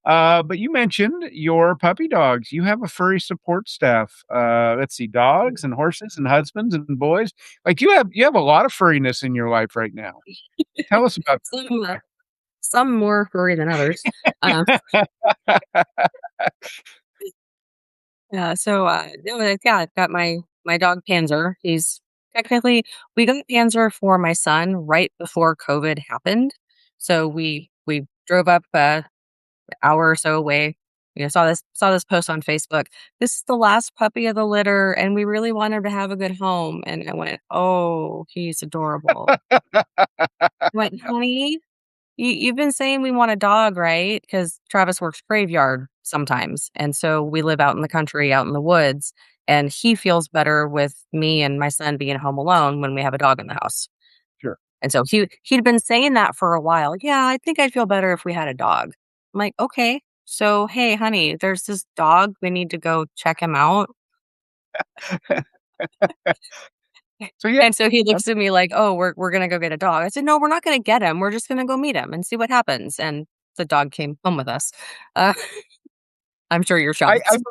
But you mentioned your puppy dogs. You have a furry support staff. Let's see, dogs and horses and husbands and boys. Like you have a lot of furriness in your life right now. Tell us about Some, some more furry than others. Um, yeah. So, no, yeah, I've got my dog Panzer. He's technically we got Panzer for my son right before COVID happened. So we drove up hour or so away. Saw this post on Facebook. This is the last puppy of the litter, and we really want him to have a good home. And I went, oh, he's adorable. I went, honey, you've been saying we want a dog, right? Because Travis works graveyard sometimes, and so we live out in the country, out in the woods. and he feels better with me and my son being home alone when we have a dog in the house. Sure. And so he'd been saying that for a while. "Yeah, I think I'd feel better if we had a dog." I'm like, "Okay. So, hey, honey, there's this dog. We need to go check him out." So, yeah, And so he that's looks at me like, "Oh, we're gonna go get a dog." I said, "No, we're not gonna get him. We're just gonna go meet him and see what happens." And the dog came home with us. Uh, I'm sure you're I shocked.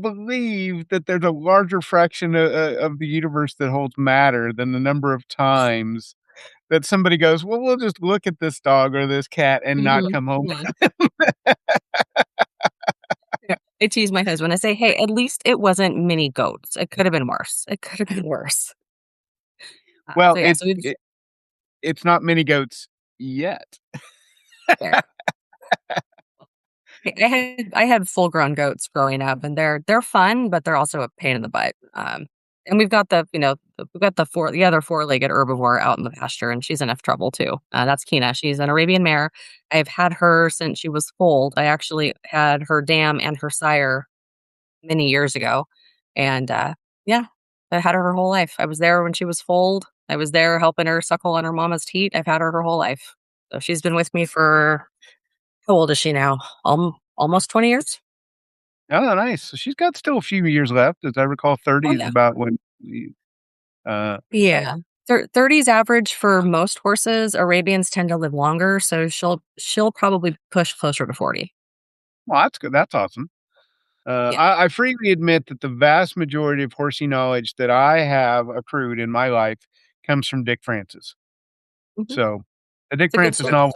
believe that there's a larger fraction of the universe that holds matter than the number of times that somebody goes, "Well, we'll just look at this dog or this cat and not Mhm. come home." Yeah. Yeah. I tease my husband. I say, "Hey, at least it wasn't mini goats. It could have been worse. It could have been worse." Well, So yeah, so it's it's not mini goats yet. fair. I had full grown goats growing up, and they're fun, but they're also a pain in the butt. And we've got the other four-legged herbivore out in the pasture, and she's enough trouble too. That's Kina. She's an Arabian mare. I've had her since she was foaled. I actually had her dam and her sire many years ago, and yeah, I had her whole life. I was there when she was foaled. I was there helping her suckle on her mama's teat. I've had her whole life. So she's been with me for how old is she now? Almost 20 years? Oh, nice. So she's got still a few years left. As I recall, Oh, 30 is yeah. about when you uh, Yeah. 30's average for most horses. Arabians tend to live longer, so she'll probably push closer to 40. well, that's good. That's awesome. Yeah. I freely admit that the vast majority of horsey knowledge that I have accrued in my life comes from Dick Francis. Mhm. So, the Dick It's a good Francis source. novels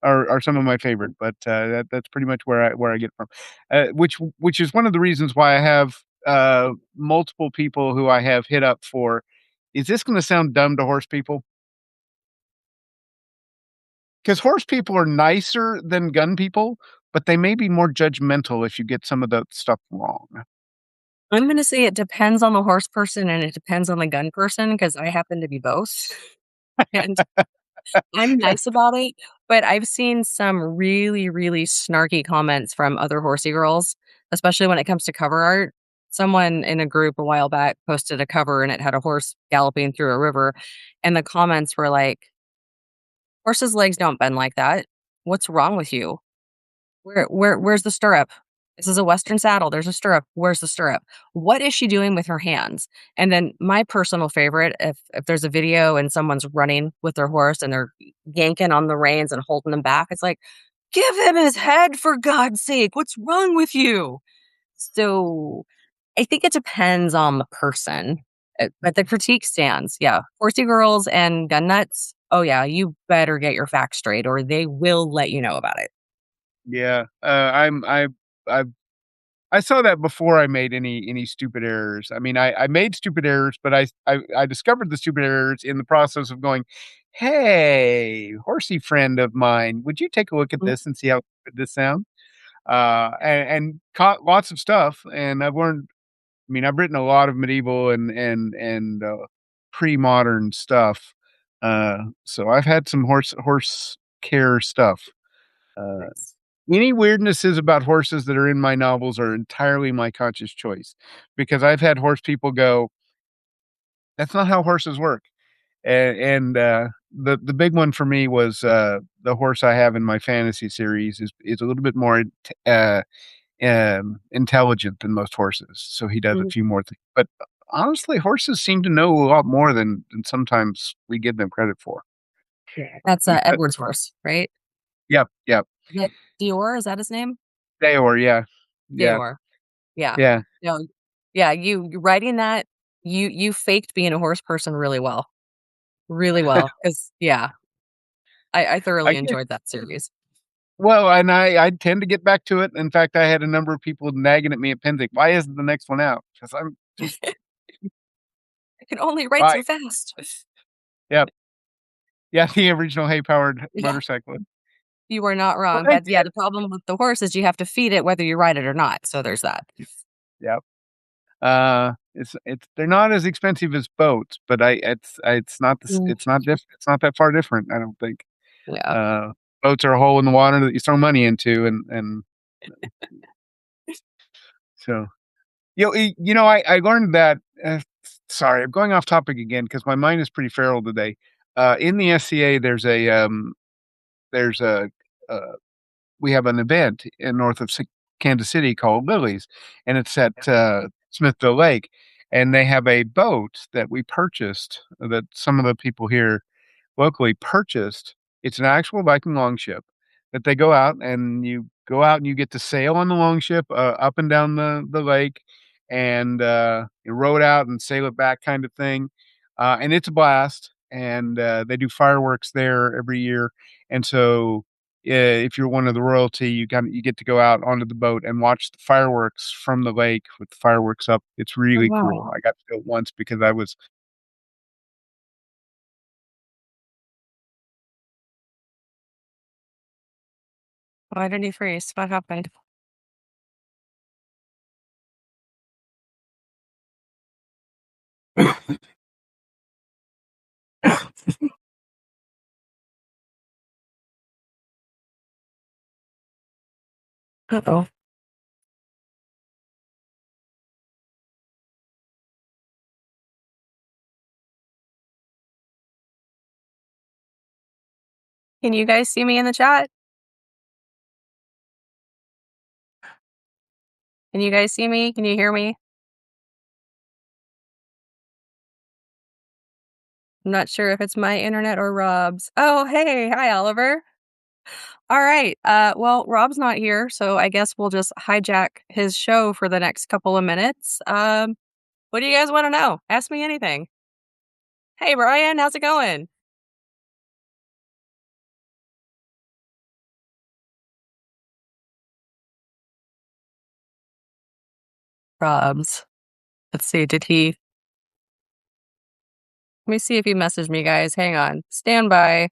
are some of my favorite, but, that's pretty much where I get it from. Which is one of the reasons why I have, multiple people who I have hit up for, "Is this gonna sound dumb to horse people?" 'Cause horse people are nicer than gun people, but they may be more judgmental if you get some of the stuff wrong. I'm gonna say it depends on the horse person and it depends on the gun person because I happen to be both. And I'm nice about it, but I've seen some really, really snarky comments from other horsey girls, especially when it comes to cover art. Someone in a group a while back posted a cover and it had a horse galloping through a river, and the comments were like, "Horse's legs don't bend like that. What's wrong with you? Where's the stirrup? This is a Western saddle. There's a stirrup. Where's the stirrup? What is she doing with her hands?" And then my personal favorite, if there's a video and someone's running with their horse and they're yanking on the reins and holding them back, it's like, give him his head for God's sake. What's wrong with you? So I think it depends on the person. But the critique stands. Yeah. Horsey girls and gun nuts. Oh yeah, you better get your facts straight or they will let you know about it. Yeah, I I saw that before I made any stupid errors. I mean, I made stupid errors, but I discovered the stupid errors in the process of going, "Hey, horsey friend of mine, would you take a look at Mm, this and see how good this sounds?" And caught lots of stuff, and I've learned. I mean, I've written a lot of medieval and pre-modern stuff, so I've had some horse care stuff. Uh, nice. any weirdnesses about horses that are in my novels are entirely my conscious choice, because I've had horse people go, "That's not how horses work." And the big one for me was, the horse I have in my fantasy series is a little bit more intelligent than most horses, so he does a Mhm. few more things. But honestly, horses seem to know a lot more than sometimes we give them credit for. Yeah. That's, At least that Edward's horse, right? Yep, yep. Is it Dior, is that his name? They were, yeah. Yeah, Dior, yeah. yeah. No, yeah, you writing that, you faked being a horse person really well. Because yeah, I I thoroughly guess enjoyed that series. well, and I tend to get back to it. In fact, I had a number of people nagging at me at Penzic, "Why isn't the next one out?" Because 'Cause I'm just I can only write why? so fast. Yep. Yeah, the original hay-powered Yeah, motorcycle. you are not Well, wrong, they but yeah, did. the problem with the horse is you have to feed it whether you ride it or not, so there's that. Yep. It's they're not as expensive as boats, but Mm, it's not that far different, I don't think. yeah. Uh, Boats are a hole in the water that you throw money into and so I learned that sorry, I'm going off topic again because my mind is pretty feral today. In the SCA, there's uh we have an event in north of Kansas City called Lily's, and it's at, Smithville Lake, and they have a boat that we purchased that some of the people here locally purchased. It's an actual Viking longship that they go out and you go out and you get to sail on the longship, up and down the lake and, you row it out and sail it back kind of thing, and it's a blast, and, they do fireworks there every year, and so, if you're one of the royalty, you get to go out onto the boat and watch the fireworks from the lake with the fireworks up. It's Oh, really cool. wow. I got to do it once because I was Why did he freeze? What happened? Uh-oh. Can you guys see me in the chat? Can you guys see me? Can you hear me? I'm not sure if it's my internet or Rob's. Oh, hey. Hi, Oliver. All right. Well, Rob's not here, so I guess we'll just hijack his show for the next couple of minutes. What do you guys want to know? Ask me anything. Hey, Brian, how's it going? Rob's. Let's see. Did he? Let me see if he messaged me, guys. Hang on. Stand by.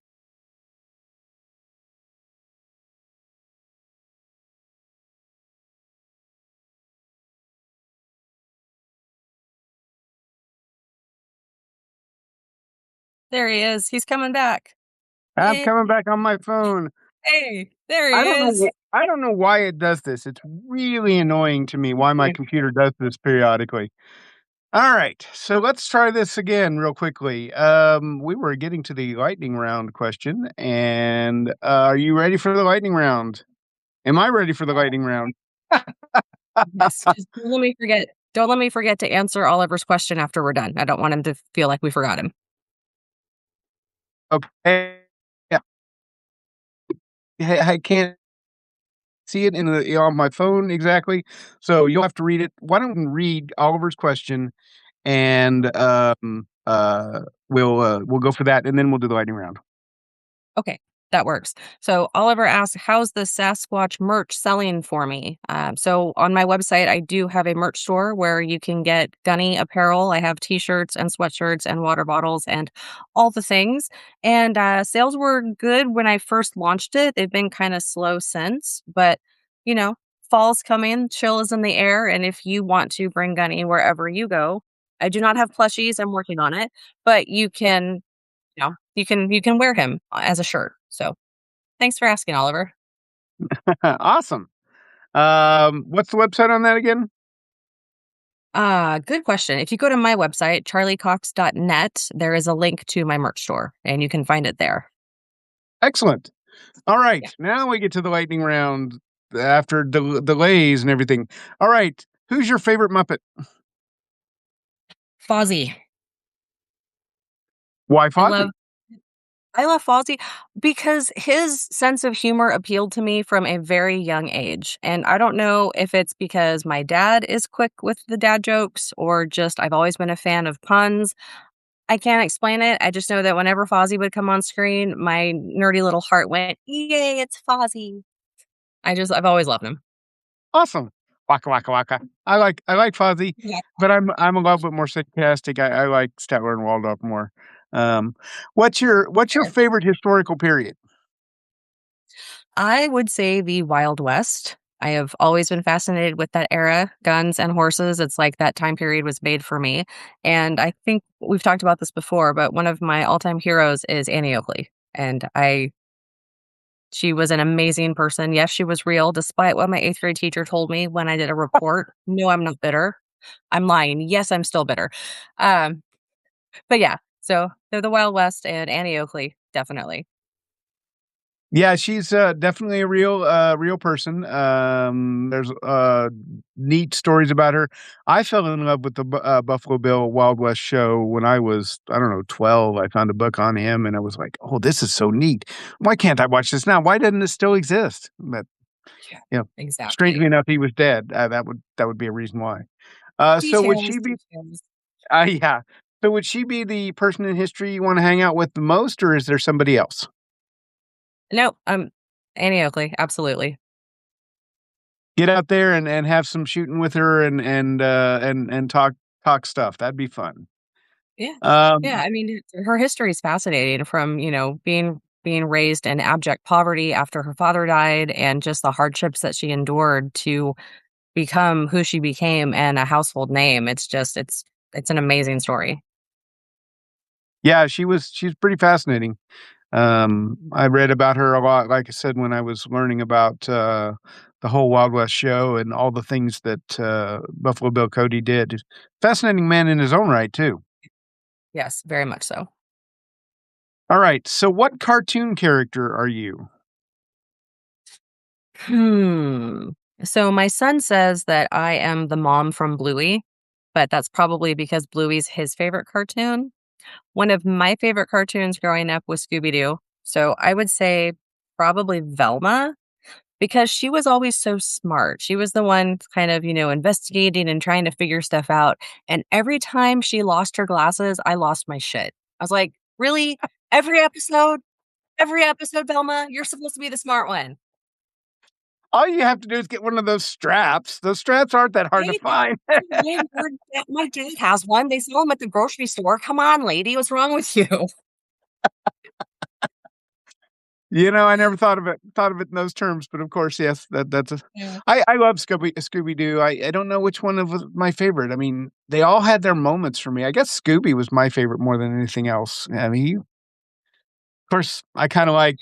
There he is. He's coming back. I'm Yay. coming back on my phone. Hey, there he is. I don't know why it does this. It's really annoying to me why my computer does this periodically. Alright, so let's try this again real quickly. We were getting to the lightning round question, and, are you ready for the lightning round? Am I ready for the lightning round? Yes, just don't let me forget to answer Oliver's question after we're done. I don't want him to feel like we forgot him. Okay. Yeah, I can't see it in the on my phone exactly, so you'll have to read it. Why don't we read Oliver's question and, we'll go for that, and then we'll do the lightning round. Okay, that works. So Oliver asks, "How's the Sasquatch merch selling for me?" So on my website, I do have a merch store where you can get Gunny apparel. I have T-shirts and sweatshirts and water bottles and all the things. And sales were good when I first launched it. They've been kind of slow since, but you know, fall's coming, chill is in the air, and if you want to bring Gunny wherever you go, I do not have plushies. I'm working on it, but you can wear him as a shirt. So, thanks for asking, Oliver. Awesome. What's the website on that again? Good question. If you go to my website, charliecox.net, there is a link to my merch store, and you can find it there. Excellent. All Yeah. right, now we get to the lightning round after delays and everything. All right, who's your favorite Muppet? Fozzie. Why I love Fozzie? I love Fozzie because his sense of humor appealed to me from a very young age. And I don't know if it's because my dad is quick with the dad jokes or just I've always been a fan of puns. I can't explain it. I just know that whenever Fozzie would come on screen, my nerdy little heart went, "Yay, it's Fozzie." I've always loved him. Awesome. Waka waka waka. I like Fozzie, Yeah. but I'm a little bit more sarcastic. I like Statler and Waldorf more. Um, what's your Sure. favorite historical period? I would say the Wild West. I have always been fascinated with that era, guns and horses. It's like that time period was made for me. And I think we've talked about this before, but one of my all-time heroes is Annie Oakley. And she was an amazing person. Yes, she was real, despite what my eighth grade teacher told me when I did a report. No, I'm not bitter. I'm lying. Yes, I'm still bitter. Um, but yeah, so they're the Wild West and Annie Oakley, definitely. Yeah, she's, definitely a real person. There's, neat stories about her. I fell in love with the Buffalo Bill Wild West show when I was, I don't know, 12. I found a book on him, and I was like, "Oh, this is so neat. Why can't I watch this now? Why doesn't this still exist?" But, Yeah, you know, strangely exactly. enough, he was dead. That would be a reason why. So would Details, she be details. yeah. So would she be the person in history you wanna hang out with the most, or is there somebody else? No, Annie Oakley, absolutely. Get out there and have some shooting with her and talk stuff. That'd be fun. Yeah. Yeah, Um, I mean, her history is fascinating from, being raised in abject poverty after her father died and just the hardships that she endured to become who she became and a household name. It's an amazing story. yeah, she's pretty fascinating. I read about her a lot, like I said, when I was learning about, the whole Wild West show and all the things that, Buffalo Bill Cody did. Fascinating man in his own right, too. Yes, very much so. Alright, so what cartoon character are you? Hmm. So my son says that I am the mom from Bluey, but that's probably because Bluey's his favorite cartoon. One of my favorite cartoons growing up was Scooby Doo. So I would say probably Velma because she was always so smart. She was the one kind of, investigating and trying to figure stuff out. And every time she lost her glasses, I lost my shit. I was like, really? Every episode? Every episode, Velma? You're supposed to be the smart one. All you have to do is get one of those straps. Those straps aren't that hard to Right? find. My dad has one. They sell them at the grocery store. Come on, lady. What's wrong with you? You know, I never thought of it in those terms, but of course, yes, that's a Yeah. I love Scooby Doo. I don't know which one of was my favorite. I mean, they all had their moments for me. I guess Scooby was my favorite more than anything else. I mean, of course, I kinda like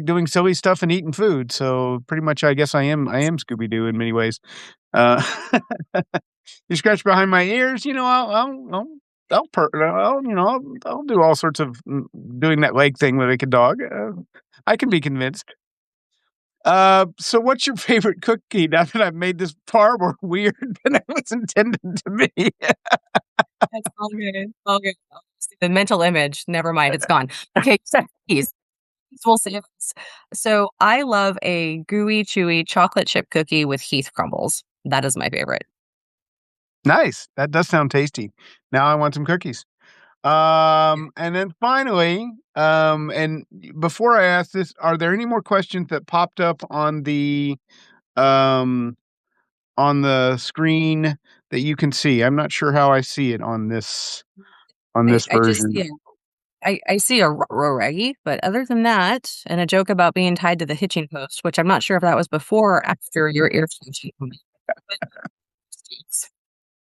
doing silly stuff and eating food, so pretty much I guess I am Scooby Doo in many ways. Uh, you scratch behind my ears, I'll do all sorts of doing that leg thing with like a dog. I can be convinced. So what's your favorite cookie now that I've made this far more weird than it was intended to be? That's all good. All good. The mental image, never mind, it's gone. Okay, so these will save us. So I love a gooey, chewy chocolate chip cookie with Heath crumbles. That is my favorite. Nice. That does sound tasty. Now I want some cookies. Yeah. And then finally, and before I ask this, are there any more questions that popped up um on the screen that you can see? I'm not sure how I see it on I, this I just version. yeah. I see a raggy, but other than that, and a joke about being tied to the hitching post, which I'm not sure if that was before or after your ear scratching moment. But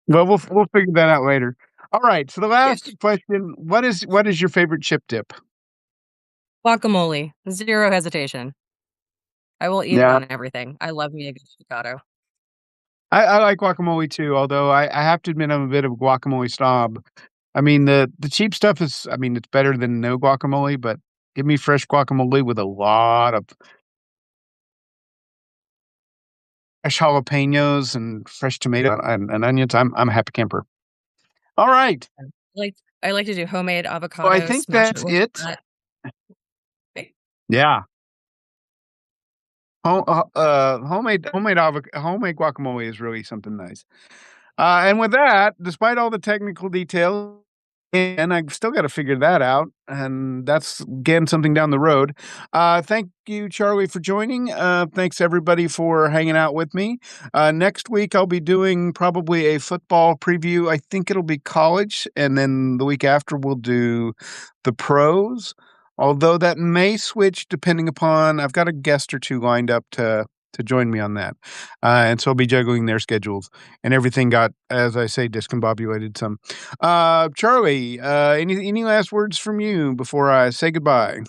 Well, we'll figure that out later. All right. So the yeah. last question: what is your favorite chip dip? Guacamole, 0 hesitation. I will eat it Yeah, on everything. I love me a good avocado. I like guacamole too. Although I have to admit I'm a bit of a guacamole snob. I mean the cheap stuff is. I mean it's better than no guacamole, but give me fresh guacamole with a lot of fresh jalapenos and fresh tomato and onions. I'm a happy camper. All right. Like I like to do homemade So I avocados, think smash it that's with it. that. Okay. Yeah. Homemade guacamole is really something nice. And with that, despite all the technical details, and I've still got to figure that out, and that's again something down the road. Thank you, Charlie, for joining. Thanks everybody for hanging out with me. Next week I'll be doing probably a football preview. I think it'll be college, and then the week after we'll do the pros. Although that may switch depending upon I've got a guest or two lined up to join me on that. And so I'll be juggling their schedules and everything got, as I say, discombobulated some. Charlie, any last words from you before I say goodbye?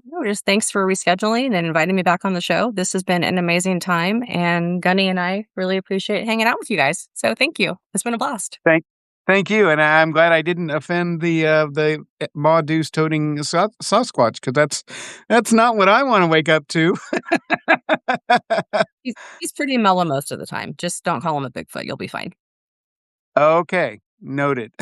No, just thanks for rescheduling and inviting me back on the show. This has been an amazing time, and Gunny and I really appreciate hanging out with you guys. So thank you. It's been a blast. Thank thank you, and I'm glad I didn't offend the Ma Deuce toting Sasquatch, because that's not what I wanna wake up to. He's pretty mellow most of the time. Just don't call him a Bigfoot. You'll be fine. Okay, noted.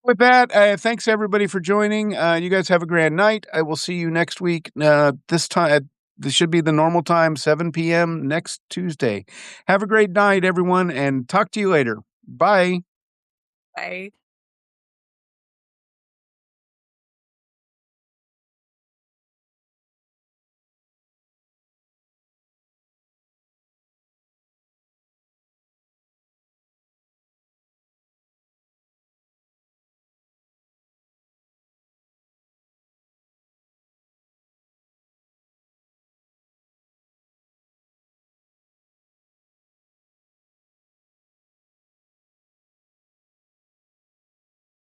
With that, thanks everybody for joining. You guys have a grand night. I will see you next week. This time, this should be the normal time, 7 p.m. next Tuesday. Have a great night, everyone, and talk to you later. Bye. Bye.